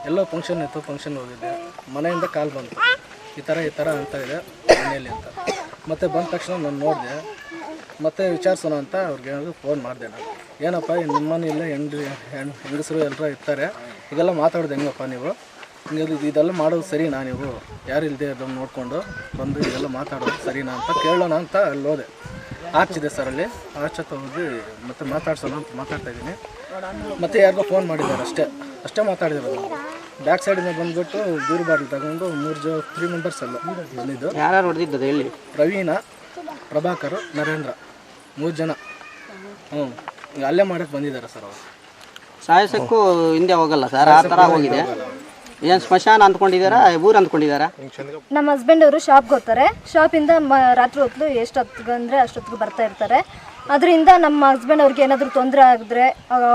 ಎಲ್ಲೋ ಫಂಕ್ಷನ್ ಇತ್ತು, ಫಂಕ್ಷನ್ ಹೋಗಿದ್ದೆ, ಮನೆಯಿಂದ ಕಾಲ್ ಬಂತು, ಈ ಥರ ಅಂತ ಇದೆ ಮನೆಯಲ್ಲಿ ಅಂತ. ಮತ್ತು ಬಂದ ತಕ್ಷಣ ನಾನು ನೋಡಿದೆ, ಮತ್ತೆ ವಿಚಾರಿಸೋಣ ಅಂತ ಅವ್ರಿಗೆ ಫೋನ್ ಮಾಡಿದೆ. ನಾನು ಏನಪ್ಪ ನಿಮ್ಮನೆ ಇಲ್ಲ ಹೆಂಗಸರು ಎಲ್ಲರೂ ಇರ್ತಾರೆ, ಈಗೆಲ್ಲ ಮಾತಾಡೋದು ಹೆಂಗಪ್ಪ ನೀವು, ಇದೆಲ್ಲ ಮಾಡೋದು ಸರಿನಾ, ನೀವು ಯಾರು ಇಲ್ಲದೆ ಅದನ್ನು ನೋಡಿಕೊಂಡು ಬಂದು ಇದೆಲ್ಲ ಮಾತಾಡೋದು ಸರಿನಾ ಅಂತ ಕೇಳೋಣ ಅಂತ ಅಲ್ಲಿ ಹೋದೆ. ಆಗ್ತಿದೆ ಸರ್, ಅಲ್ಲಿ ಆಚೆ ಹೋಗಿ ಮತ್ತೆ ಮಾತಾಡ್ಸೋಣ ಅಂತ ಮಾತಾಡ್ತಾಯಿದ್ದೀನಿ. ಮತ್ತೆ ಯಾರಿಗೋ ಫೋನ್ ಮಾಡಿದ್ದಾರೆ, ಅಷ್ಟೇ ಮಾತಾಡಿದ್ರು. ಬ್ಯಾಕ್ ಸೈಡಿಂದ ಬಂದುಬಿಟ್ಟು ದೂರು ಬಾಟ್ಲು ತಗೊಂಡು 3 ಮೆಂಬರ್ಸ್ ಎಲ್ಲ ಬಂದಿದ್ದು. ಯಾರು ಹೊಡೆದಿದ್ದು ಹೇಳಿ? ಪ್ರವೀಣ, ಪ್ರಭಾಕರ್, ನರೇಂದ್ರ 3 ಜನ. ಈಗ ಅಲ್ಲೇ ಮಾಡಕ್ಕೆ ಬಂದಿದ್ದಾರೆ ಸರ್ ಅವರು. ಸಾಯಸಕ್ಕೂ ಹಿಂದೆ ಹೋಗಲ್ಲ ಸರ್, ಆ ಥರ ಹೋಗಿದೆ. ಏನು ಸ್ಮಶಾನ ಅಂದ್ಕೊಂಡಿದ್ದಾರಾ, ಊರು ಅಂದ್ಕೊಂಡಿದ್ದಾರಾ? ನಮ್ಮ ಹಸ್ಬೆಂಡ್ ಅವರು ಶಾಪ್ಗೆ ಹೋಗ್ತಾರೆ. ಶಾಪಿಂದ ರಾತ್ರಿ ಹೊತ್ತು ಎಷ್ಟೊತ್ತಿಗೆ ಅಂದರೆ ಅಷ್ಟೊತ್ತಿಗೆ ಬರ್ತಾ ಇರ್ತಾರೆ. ಅದರಿಂದ ನಮ್ಮ ಹಸ್ಬೆಂಡ್ ಅವ್ರಿಗೆ ಏನಾದರೂ ತೊಂದರೆ ಆಗಿದ್ರೆ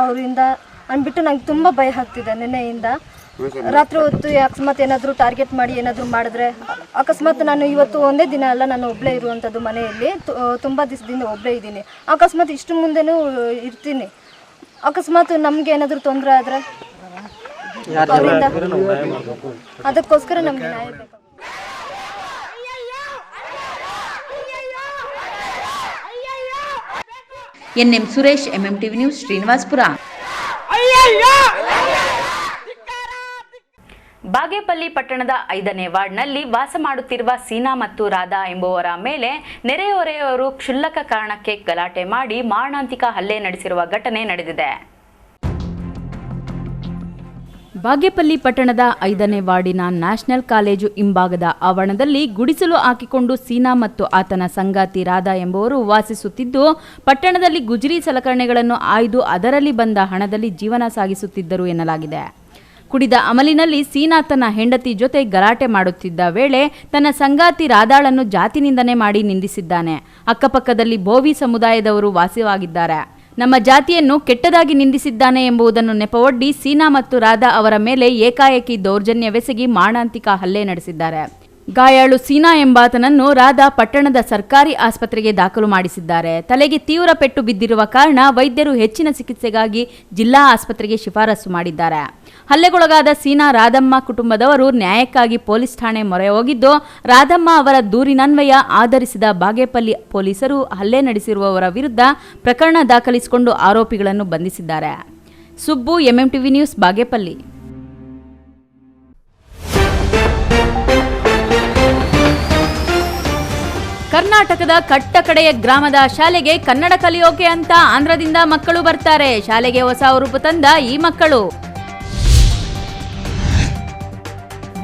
ಅವರಿಂದ ಅಂದ್ಬಿಟ್ಟು ನಂಗೆ ತುಂಬ ಭಯ ಆಗ್ತಿದೆ. ನಿನ್ನೆಯಿಂದ ರಾತ್ರಿ ಹೊತ್ತು ಅಕಸ್ಮಾತ್ ಏನಾದರೂ ಟಾರ್ಗೆಟ್ ಮಾಡಿ ಏನಾದರೂ ಮಾಡಿದ್ರೆ, ಅಕಸ್ಮಾತ್ ನಾನು ಇವತ್ತು ಒಂದೇ ದಿನ ಅಲ್ಲ, ನಾನು ಒಬ್ಬಳೇ ಇರುವಂಥದ್ದು ಮನೆಯಲ್ಲಿ, ತುಂಬ ದಿವಸದಿಂದ ಒಬ್ಬಳೇ ಇದ್ದೀನಿ. ಅಕಸ್ಮಾತ್ ಇಷ್ಟು ಮುಂದೆನೂ ಇರ್ತೀನಿ. ಅಕಸ್ಮಾತ್ ನಮಗೆ ಏನಾದರೂ ತೊಂದರೆ ಆದರೆ ಅವರಿಂದ, ಅದಕ್ಕೋಸ್ಕರ ನಮಗೆ ನ್ಯಾಯ ಬೇಕು. N M Suresh, MMTV news, Srinivaspur. Bagepalli ಪಟ್ಟಣದ 5ನೇ ವಾರ್ಡ್ನಲ್ಲಿ ವಾಸ ಮಾಡುತ್ತಿರುವ ಸೀನಾ ಮತ್ತು ರಾಧಾ ಎಂಬುವರ ಮೇಲೆ ನೆರೆಹೊರೆಯವರು ಕ್ಷುಲ್ಲಕ ಕಾರಣಕ್ಕೆ ಗಲಾಟೆ ಮಾಡಿ ಮಾರಣಾಂತಿಕ ಹಲ್ಲೆ ನಡೆಸಿರುವ ಘಟನೆ ನಡೆದಿದೆ. ಬಾಗೇಪಲ್ಲಿ ಪಟ್ಟಣದ 5ನೇ ವಾರ್ಡಿನ ನ್ಯಾಷನಲ್ ಕಾಲೇಜು ಹಿಂಭಾಗದ ಆವರಣದಲ್ಲಿ ಗುಡಿಸಲು ಹಾಕಿಕೊಂಡು ಸೀನಾ ಮತ್ತು ಆತನ ಸಂಗಾತಿ ರಾಧಾ ಎಂಬುವರು ವಾಸಿಸುತ್ತಿದ್ದು, ಪಟ್ಟಣದಲ್ಲಿ ಗುಜರಿ ಸಲಕರಣೆಗಳನ್ನು ಆಯ್ದು ಅದರಲ್ಲಿ ಬಂದ ಹಣದಲ್ಲಿ ಜೀವನ ಸಾಗಿಸುತ್ತಿದ್ದರು ಎನ್ನಲಾಗಿದೆ. ಕುಡಿದ ಅಮಲಿನಲ್ಲಿ ಸೀನಾ ತನ್ನ ಹೆಂಡತಿ ಜೊತೆ ಗಲಾಟೆ ಮಾಡುತ್ತಿದ್ದ ವೇಳೆ ತನ್ನ ಸಂಗಾತಿ ರಾಧಾಳನ್ನು ಜಾತಿ ನಿಂದನೆ ಮಾಡಿ ನಿಂದಿಸಿದ್ದಾನೆ. ಅಕ್ಕಪಕ್ಕದಲ್ಲಿ ಬೋವಿ ಸಮುದಾಯದವರು ವಾಸವಾಗಿದ್ದಾರೆ. ನಮ್ಮ ಜಾತಿಯನ್ನು ಕೆಟ್ಟದಾಗಿ ನಿಂದಿಸಿದ್ದಾನೆ ಎಂಬುದನ್ನು ನೆಪವೊಡ್ಡಿ ಸೀನಾ ಮತ್ತು ರಾಧಾ ಅವರ ಮೇಲೆ ಏಕಾಏಕಿ ದೌರ್ಜನ್ಯವೆಸಗಿ ಮಾರಣಾಂತಿಕ ಹಲ್ಲೆ ನಡೆಸಿದ್ದಾರೆ. ಗಾಯಾಳು ಸೀನಾ ಎಂಬಾತನನ್ನು ರಾಧಾ ಪಟ್ಟಣದ ಸರ್ಕಾರಿ ಆಸ್ಪತ್ರೆಗೆ ದಾಖಲು ಮಾಡಿಸಿದ್ದಾರೆ. ತಲೆಗೆ ತೀವ್ರ ಪೆಟ್ಟು ಬಿದ್ದಿರುವ ಕಾರಣ ವೈದ್ಯರು ಹೆಚ್ಚಿನ ಚಿಕಿತ್ಸೆಗಾಗಿ ಜಿಲ್ಲಾ ಆಸ್ಪತ್ರೆಗೆ ಶಿಫಾರಸು ಮಾಡಿದ್ದಾರೆ. ಹಲ್ಲೆಗೊಳಗಾದ ಸೀನಾ ರಾಧಮ್ಮ ಕುಟುಂಬದವರು ನ್ಯಾಯಕ್ಕಾಗಿ ಪೊಲೀಸ್ ಠಾಣೆ ಮೊರೆ ಹೋಗಿದ್ದು, ರಾಧಮ್ಮ ಅವರ ದೂರಿನನ್ವಯ ಆಧರಿಸಿದ ಬಾಗೇಪಲ್ಲಿ ಪೊಲೀಸರು ಹಲ್ಲೆ ನಡೆಸಿರುವವರ ವಿರುದ್ಧ ಪ್ರಕರಣ ದಾಖಲಿಸಿಕೊಂಡು ಆರೋಪಿಗಳನ್ನು ಬಂಧಿಸಿದ್ದಾರೆ. Subbu, MMTV news, Bagepalli. ಕರ್ನಾಟಕದ ಕಟ್ಟಕಡೆಯ ಗ್ರಾಮದ ಶಾಲೆಗೆ ಕನ್ನಡ ಕಲಿಯೋಕೆ ಅಂತ ಆಂಧ್ರದಿಂದ ಮಕ್ಕಳು ಬರ್ತಾರೆ. ಶಾಲೆಗೆ ಹೊಸ ಹುರುಪು ತಂದ ಈ ಮಕ್ಕಳು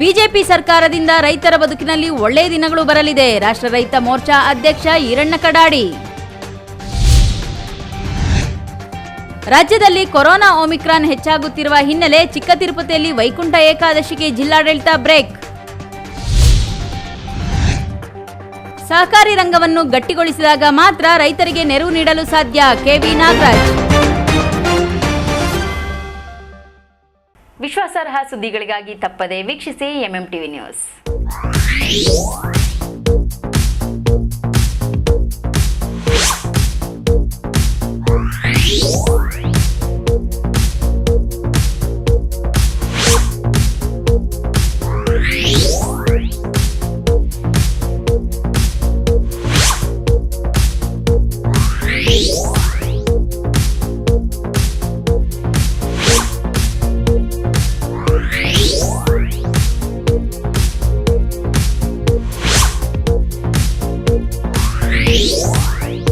ಬಿಜೆಪಿ ಸರ್ಕಾರದಿಂದ ರೈತರ ಬದುಕಿನಲ್ಲಿ ಒಳ್ಳೆಯ ದಿನಗಳು ಬರಲಿದೆ. ರಾಷ್ಟ್ರ ರೈತ ಮೋರ್ಚಾ ಅಧ್ಯಕ್ಷ ಈರಣ್ಣ ಕಡಾಡಿ. ರಾಜ್ಯದಲ್ಲಿ ಕೊರೋನಾ ಒಮಿಕ್ರಾನ್ ಹೆಚ್ಚಾಗುತ್ತಿರುವ ಹಿನ್ನೆಲೆ ಚಿಕ್ಕ ತಿರುಪತಿಯಲ್ಲಿ ವೈಕುಂಠ ಏಕಾದಶಿಗೆ ಜಿಲ್ಲಾಡಳಿತ ಬ್ರೇಕ್. ಸಹಕಾರಿ ರಂಗವನ್ನು ಗಟ್ಟಿಗೊಳಿಸಿದಾಗ ಮಾತ್ರ ರೈತರಿಗೆ ನೆರವು ನೀಡಲು ಸಾಧ್ಯ. ಕೆವಿ ನಾಗರಾಜ್. ವಿಶ್ವಾಸಾರ್ಹ ಸುದ್ದಿಗಳಿಗಾಗಿ ತಪ್ಪದೆ ವೀಕ್ಷಿಸಿ ಎಂಎಂಟಿವಿ ನ್ಯೂಸ್. Bye.